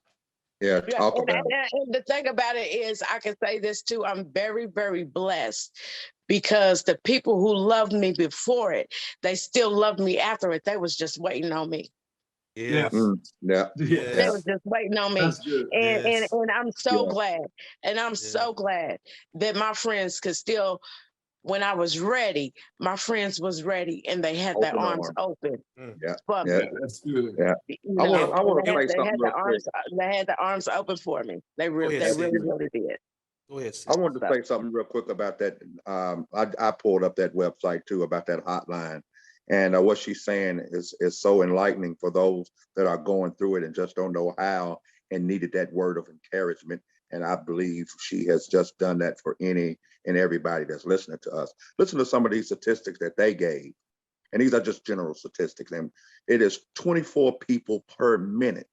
Yeah, Yeah, talk about it. and the thing about it is, I can say this too. I'm very, very blessed because the people who loved me before it, they still loved me after it. They was just waiting on me. Yes. Yeah. Yes. They was just waiting on me. That's good. And I'm so Yeah. glad. And I'm so glad that my friends could still, when I was ready, my friends was ready and they had their Open arms arms. open Yeah. for Yeah. me. That's good. Yeah. You I know, want to and say they something had real the quick. arms open for me. They Go ahead, they sis. really, really did. Go ahead, sis. I wanted to say something real quick about that. I pulled up that website too about that hotline, and what she's saying is so enlightening for those that are going through it and just don't know how and needed that word of encouragement. And I believe she has just done that for any and everybody that's listening to us. Listen to some of these statistics that they gave, and these are just general statistics. And it is 24 people per minute.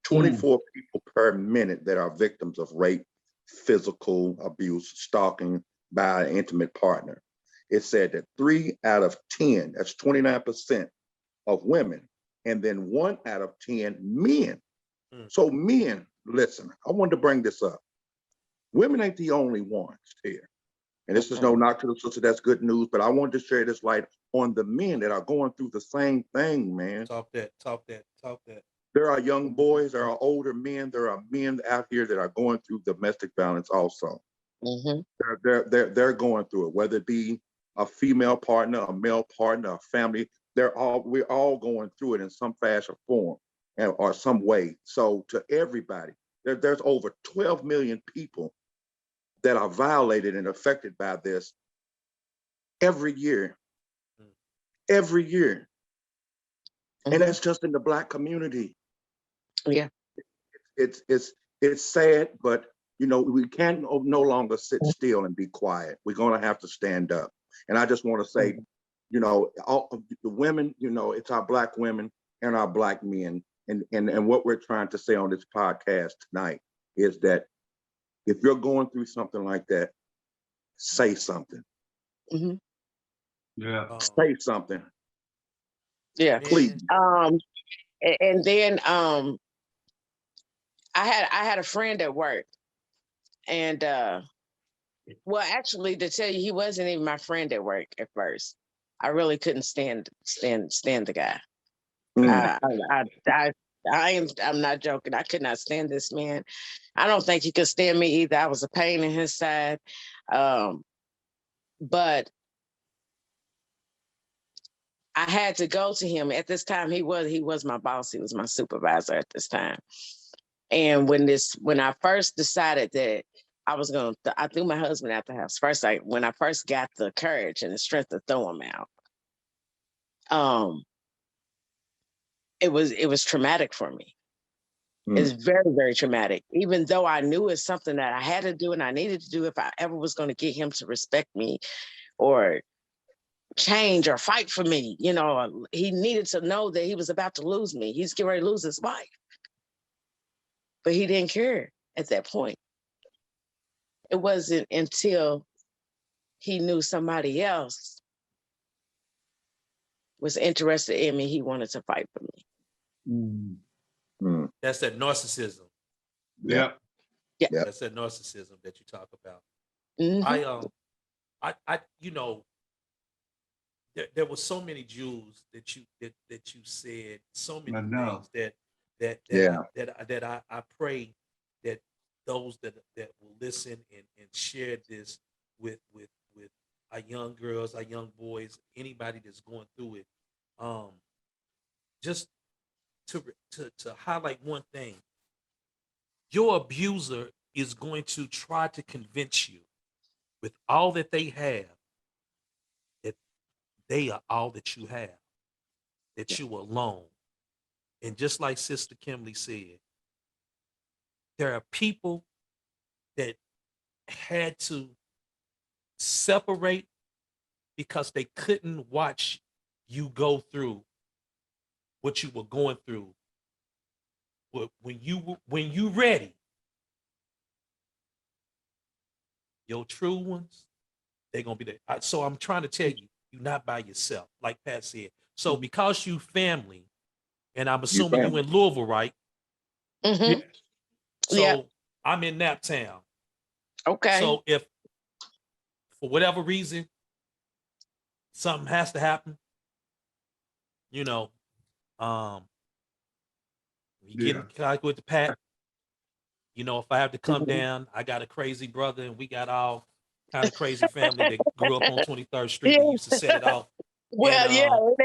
24 people per minute that are victims of rape, physical abuse, stalking by an intimate partner. It said that 3 out of 10, that's 29% of women, and then 1 out of 10 men. So men, listen, I wanted to bring this up. Women ain't the only ones here. And this is no knock to the sister, that's good news, but I wanted to share this light on the men that are going through the same thing, man. Talk that. There are young boys, there are older men, there are men out here that are going through domestic violence also. Mm-hmm. They're going through it, whether it be a female partner, a male partner, a family. We're all going through it in some fashion, form, or some way. So to everybody, there's over 12 million people that are violated and affected by this every year, every year. And that's just in the Black community. Yeah. It's sad, but we can't no longer sit still and be quiet. We're gonna have to stand up. And I just want to say, all of the women, it's our Black women and our Black men. And what we're trying to say on this podcast tonight is that if you're going through something like that, say something. Mm-hmm. Yeah. Say something. Yeah. Please. And then I had a friend at work, and well, actually, to tell you, he wasn't even my friend at work at first. I really couldn't stand the guy. I'm not joking. I could not stand this man. I don't think he could stand me either. I was a pain in his side. But I had to go to him. At this time, he was my boss. He was my supervisor at this time. And when I first decided that I was I threw my husband out the house. When I first got the courage and the strength to throw him out, it was traumatic for me. It's very, very traumatic. Even though I knew it's something that I had to do and I needed to do if I ever was going to get him to respect me or change or fight for me. He needed to know that he was about to lose me. He's getting ready to lose his wife. But he didn't care at that point. It wasn't until he knew somebody else was interested in me, he wanted to fight for me. That's that narcissism. Yeah. Yeah. That's that narcissism that you talk about. Mm-hmm. There were so many jewels that you said, so many things that I pray that those that will listen and share this with our young girls, our young boys, anybody that's going through it, just to highlight one thing. Your abuser is going to try to convince you with all that they have that they are all that you have, that you are alone. And just like Sister Kimberly said, there are people that had to separate because they couldn't watch you go through what you were going through. But when you ready, your true ones, they're gonna be there. So I'm trying to tell you, you're not by yourself, like Pat said. So because you family, and I'm assuming you in Louisville, right? Mm-hmm. So I'm in Naptown. Okay. So if for whatever reason something has to happen, you get in contact with the Pat. If I have to come down, I got a crazy brother, and we got all kind of crazy family that grew up on 23rd Street. We used to set it off. Well,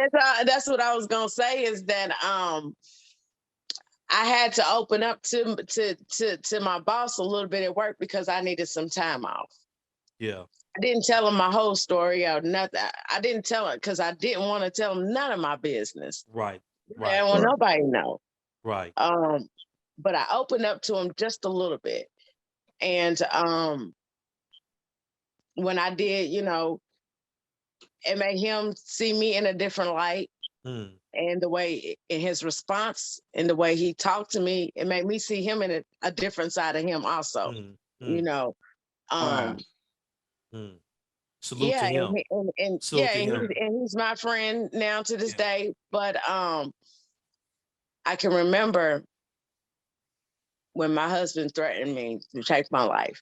that's what I was gonna say is that I had to open up to my boss a little bit at work because I needed some time off. Yeah. I didn't tell him my whole story or nothing. I didn't tell him because I didn't want to tell him none of my business. Right. I don't want nobody to know. Right. But I opened up to him just a little bit. And when I did, it made him see me in a different light. And the way in his response and the way he talked to me, it made me see him in a different side of him also. Salute to him. And he's my friend now to this day. But I can remember when my husband threatened me to take my life.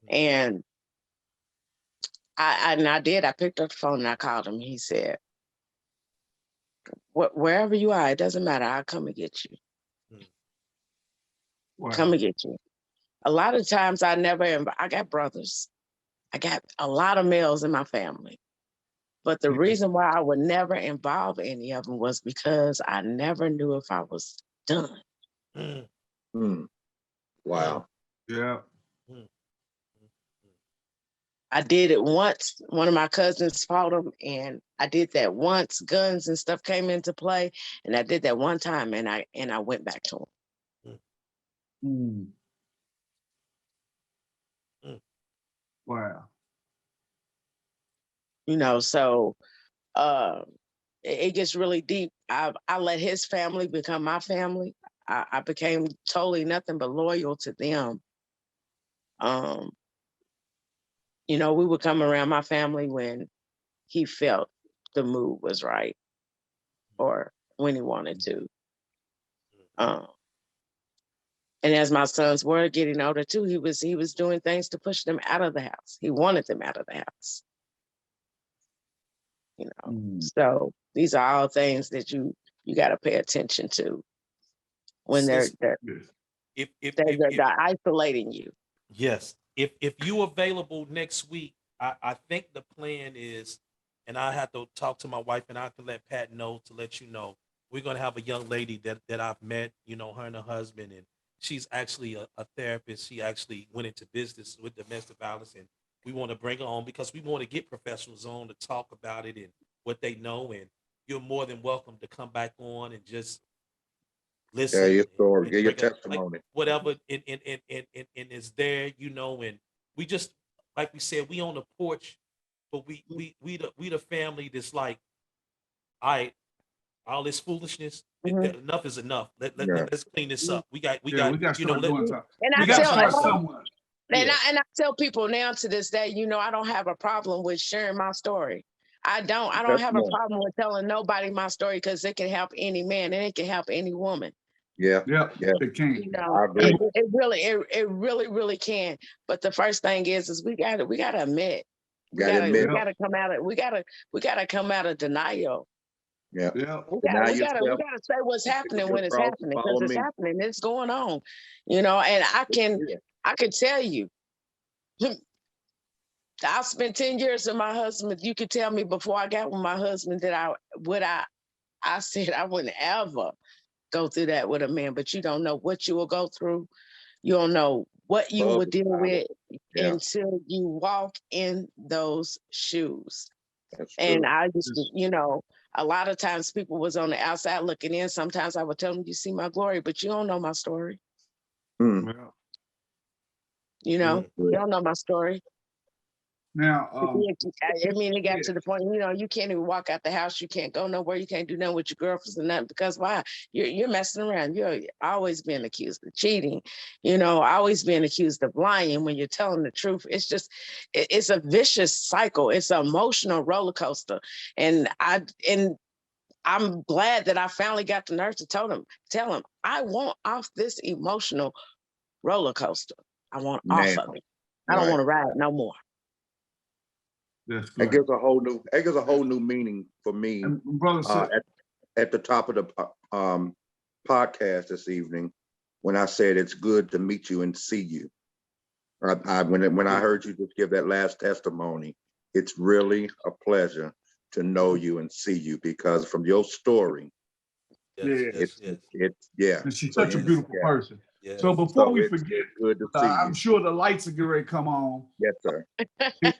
And I did. I picked up the phone and I called him. He said, wherever you are, it doesn't matter. I'll come and get you. Wow. Come and get you. A lot of times I got brothers. I got a lot of males in my family. But the reason why I would never involve any of them was because I never knew if I was done. Wow. Yeah. I did it once. One of my cousins fought him, and I did that once. Guns and stuff came into play, and I did that one time, and I went back to him. Mm. Wow. You know, so it gets really deep. I let his family become my family. I became totally nothing but loyal to them. You know, we would come around my family when he felt the mood was right or when he wanted to. And as my sons were getting older too, he was doing things to push them out of the house. He wanted them out of the house. You know, so these are all things that you got to pay attention to when they're isolating you. Yes. If you available next week, I think the plan is, and I have to talk to my wife and I can let Pat know to let you know, we're gonna have a young lady that I've met, you know, her and her husband, and she's actually a therapist. She actually went into business with domestic violence, and we want to bring her on because we want to get professionals on to talk about it and what they know. And you're more than welcome to come back on and just listen. Yeah, your story, and get your bring up, testimony. like, whatever and is there, you know, and we just, like we said, we on the porch, but we the family that's like, all right, all this foolishness, enough is enough. Let's clean this up. We got we got to you know, start doing something. And We I got to tell start somewhere. and I tell people now to this day, you know, I don't have a problem with sharing my story. I don't have a problem with telling nobody my story because it can help any man and it can help any woman. Yeah. Yeah. It can. You know, I agree. it really can. But the first thing is we gotta admit. We gotta come out of denial. Yeah. We gotta say what's happening when it's happening, because it's happening. It's going on. You know, and I can tell you, I spent 10 years with my husband. You could tell me before I got with my husband that I said I wouldn't ever go through that with a man, but you don't know what you will go through. You don't know what you will deal with until you walk in those shoes. And I just, you know, a lot of times people was on the outside looking in. Sometimes I would tell them, you see my glory, but you don't know my story. You know, you don't know my story. Now, I mean, it got to the point, you know, you can't even walk out the house. You can't go nowhere. You can't do nothing with your girlfriends and nothing, because why? You're messing around. You're always being accused of cheating, you know, always being accused of lying when you're telling the truth. It's just, it's a vicious cycle. It's an emotional roller coaster. And I'm glad that I finally got the nerve to tell him, I want off this emotional roller coaster. I want off of it. I don't want to ride no more. It gives a whole new meaning for me. At the top of the podcast this evening, when I said it's good to meet you and see you. When I heard you just give that last testimony, it's really a pleasure to know you and see you, because from your story, it's and she's such a beautiful person. So before we forget, I'm sure the lights are getting ready to come on. Yes, sir. And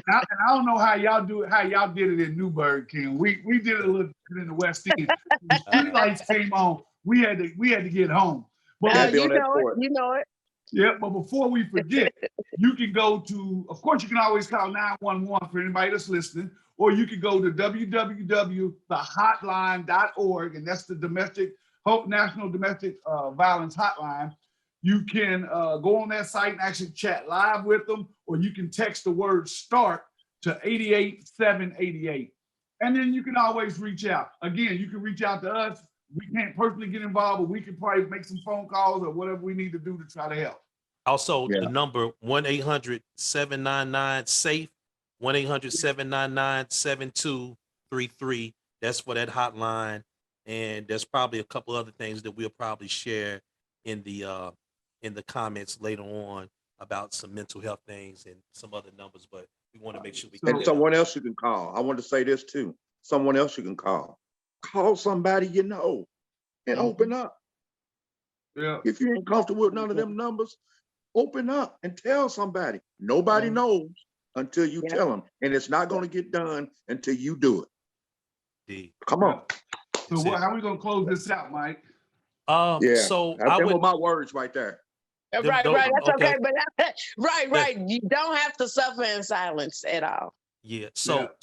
I don't know how y'all did it in Newburgh, King. We did it a little bit in the West End. The street lights came on. We had to get home. But you know it. Yeah, but before we forget, you can go to, of course, you can always call 911 for anybody that's listening, or you can go to www.thehotline.org, and that's the National Domestic Violence Hotline. You can go on that site and actually chat live with them, or you can text the word START to 88788. And then you can always reach out. Again, you can reach out to us. We can't personally get involved, but we can probably make some phone calls or whatever we need to do to try to help. Also, the number 1-800-799-SAFE, 1-800-799-7233. That's for that hotline. And there's probably a couple other things that we'll probably share in the comments later on about some mental health things and some other numbers. But We want to make sure we So- get And that someone out. else you can call. I want to say this too. Someone else you can call. Call somebody you know and open up. Yeah. If you ain't comfortable with none of them numbers, open up and tell somebody. Nobody knows until you Yeah. tell them. And it's not going to get done until you do it. D. Come on. So That's it. how are we gonna close this out, Mike? Yeah. So I Them would were my words right there. Them Right, don't- right. That's okay. okay. But right. You don't have to suffer in silence at all. Yeah. Yeah. So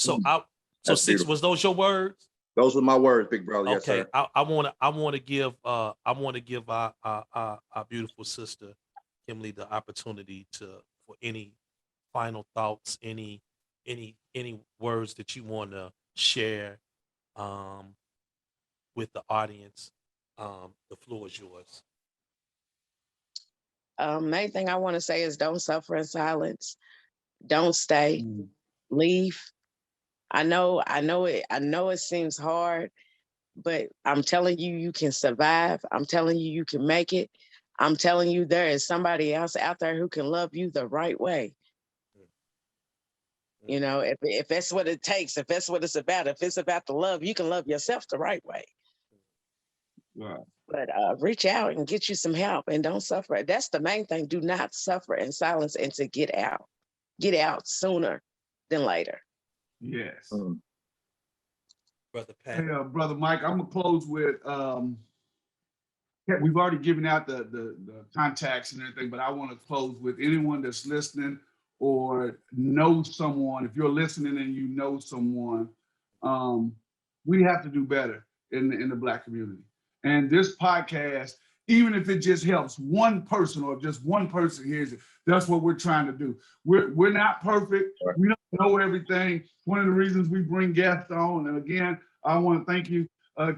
That's Six, beautiful. was those your words? Those were my words, big brother. Yes, Okay. sir. I want to give our beautiful sister Kimberly the opportunity for any final thoughts, any words that you want to share with the audience. The floor is yours. Main thing I want to say is don't suffer in silence. Don't stay. Leave. I know it seems hard, but I'm telling you, you can survive. I'm telling you, you can make it. I'm telling you, there is somebody else out there who can love you the right way. You know, if that's what it takes, if that's what it's about, if it's about the love, you can love yourself the right way. Right. But reach out and get you some help and don't suffer. That's the main thing. Do not suffer in silence and to get out. Get out sooner than later. Yes. Brother Pat. Hey, brother Mike, I'm gonna close with we've already given out the contacts and everything, but I want to close with anyone that's listening or knows someone. If you're listening and you know someone, we have to do better in the Black community. And this podcast, even if it just helps one person or just one person hears it, that's what we're trying to do. We're not perfect. We don't know everything. One of the reasons we bring guests on, and again, I want to thank you,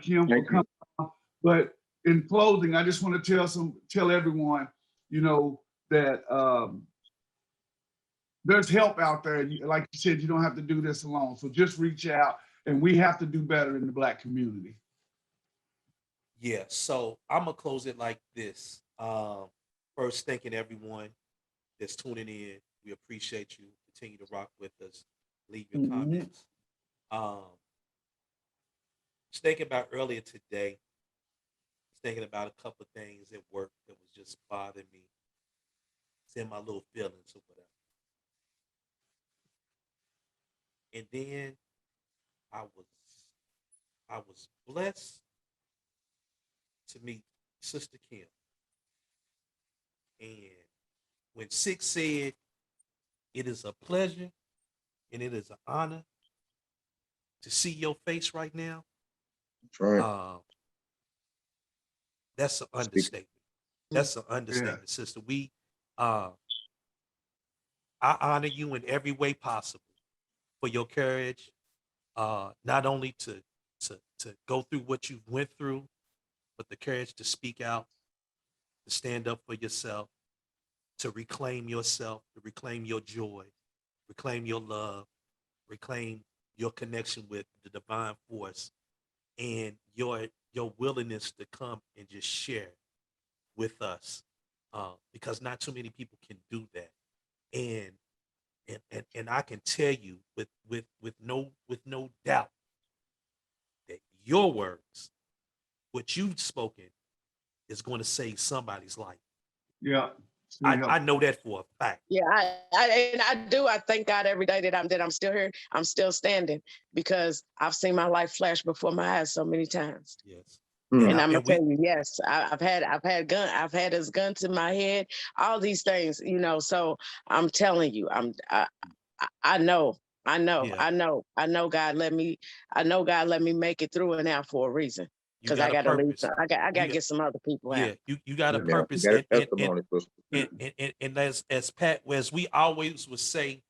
Kim, for coming on. But in closing, I just want to tell everyone, that there's help out there. Like you said, you don't have to do this alone. So just reach out, and we have to do better in the Black community. Yeah, so I'm gonna close it like this. First, thanking everyone that's tuning in. We appreciate you. Continue to rock with us. Leave your comments. Just thinking about earlier today. Thinking about a couple of things at work that was just bothering me. It's in my little feelings or whatever. And then I was blessed to meet Sister Kim. And when Six said, it is a pleasure and it is an honor to see your face right now, That's right. that's an understatement. That's an understatement, sister. I honor you in every way possible for your courage, not only to go through what you went through, but the courage to speak out, to stand up for yourself, to reclaim yourself, to reclaim your joy, reclaim your love, reclaim your connection with the divine force, and your willingness to come and just share with us, because not too many people can do that. And I can tell you with no doubt that your words, what you've spoken, is going to save somebody's life. Yeah. I know that for a fact. Yeah, I thank God every day that I'm still here. I'm still standing because I've seen my life flash before my eyes so many times. Yes. And I'm gonna tell you, yes, I've had this gun to my head, all these things, so I'm telling you, I know God let me make it through and out for a reason. Because I gotta leave. I gotta get some other people out. Yeah, you got a purpose. You got a testimony, sister. And as Pat, as we always would say,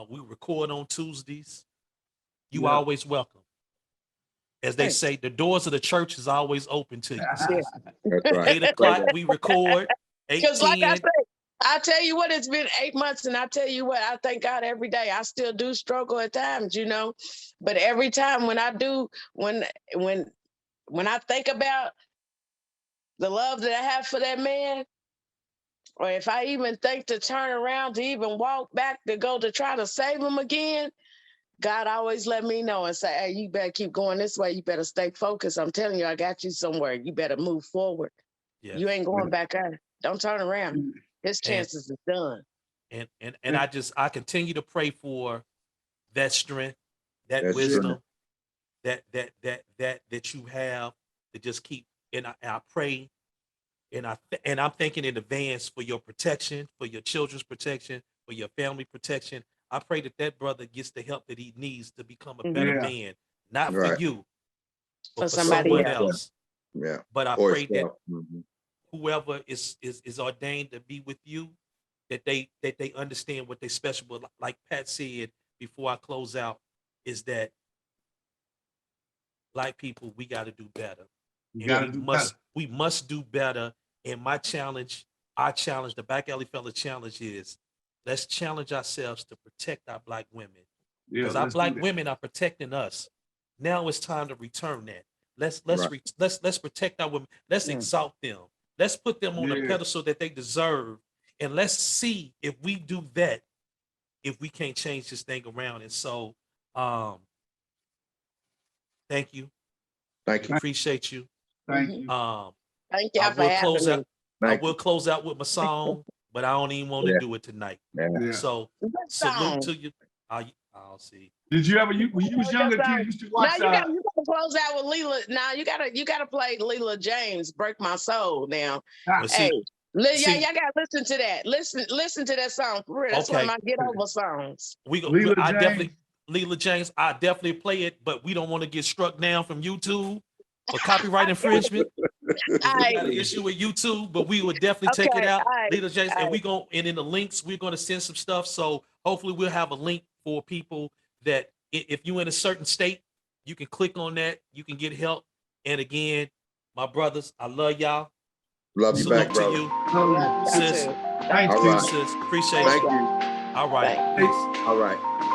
we record on Tuesdays. You always welcome. As they say, the doors of the church is always open to you. That's right. 8 o'clock, we record. 8, Because like I 10. said, I tell you what, it's been 8 months, and I tell you what, I thank God every day. I still do struggle at times, but every time when I do, when I think about the love that I have for that man, or if I even think to turn around to even walk back to go to try to save them again, God always let me know and say, hey, you better keep going this way. You better stay focused. I'm telling you, I got you somewhere. You better move forward. Yes. You ain't going back there. Don't turn around. His And- chances are done. And I continue to pray for that strength, that That's wisdom, that you have to just keep. And I pray, and I'm thinking in advance for your protection, for your children's protection, for your family protection. I pray that brother gets the help that he needs to become a better Yeah. man, not Right. for you, but For for somebody someone else. else. Yeah. But I Or pray that itself. Mhm. whoever is ordained to be with you, that they understand what they special. But like Pat said before I close out, is that Black people, we got to do better. You And got to do better. we must do better. And my challenge, our challenge, the Back Alley Fella challenge is, let's challenge ourselves to protect our Black women. Yeah, Because our let's do Black that. women are protecting us. Now it's time to return that. Let's Right. let's protect our women. Let's exalt them. Let's put them on a Yeah. pedestal that they deserve. And let's see if we do that, if we can't change this thing around. And so thank you. Thank you. Appreciate you. Thank Mhm. you. Thank I y'all for will having close me. out. Thank I will close out with my song, but I don't even want to Yeah. do it tonight. Yeah. Yeah. So What salute song? to you. I'll see. Did you ever, when you was What younger, song? kid, you used to Now watch, you gotta close out with Leela. Now you gotta play Leela James, Break My Soul now. Well, Hey, see, y'all gotta listen to that. Listen to that song for real. That's one of okay. my get over songs. Leela I James. definitely Leela James. I definitely play it, but we don't want to get struck down from YouTube for copyright infringement. We got an issue with YouTube, but we would definitely take it Okay, out. all right, Leela James, all and and in the links, we're gonna send some stuff. So hopefully we'll have a link for people that if you're in a certain state, you can click on that, you can get help. And again, my brothers, I love y'all. Love you back, Salute to brother. you, Oh, Y'all sis. too. thank All you. right. Sis, appreciate Thank you. you. All right, Thank peace. All right.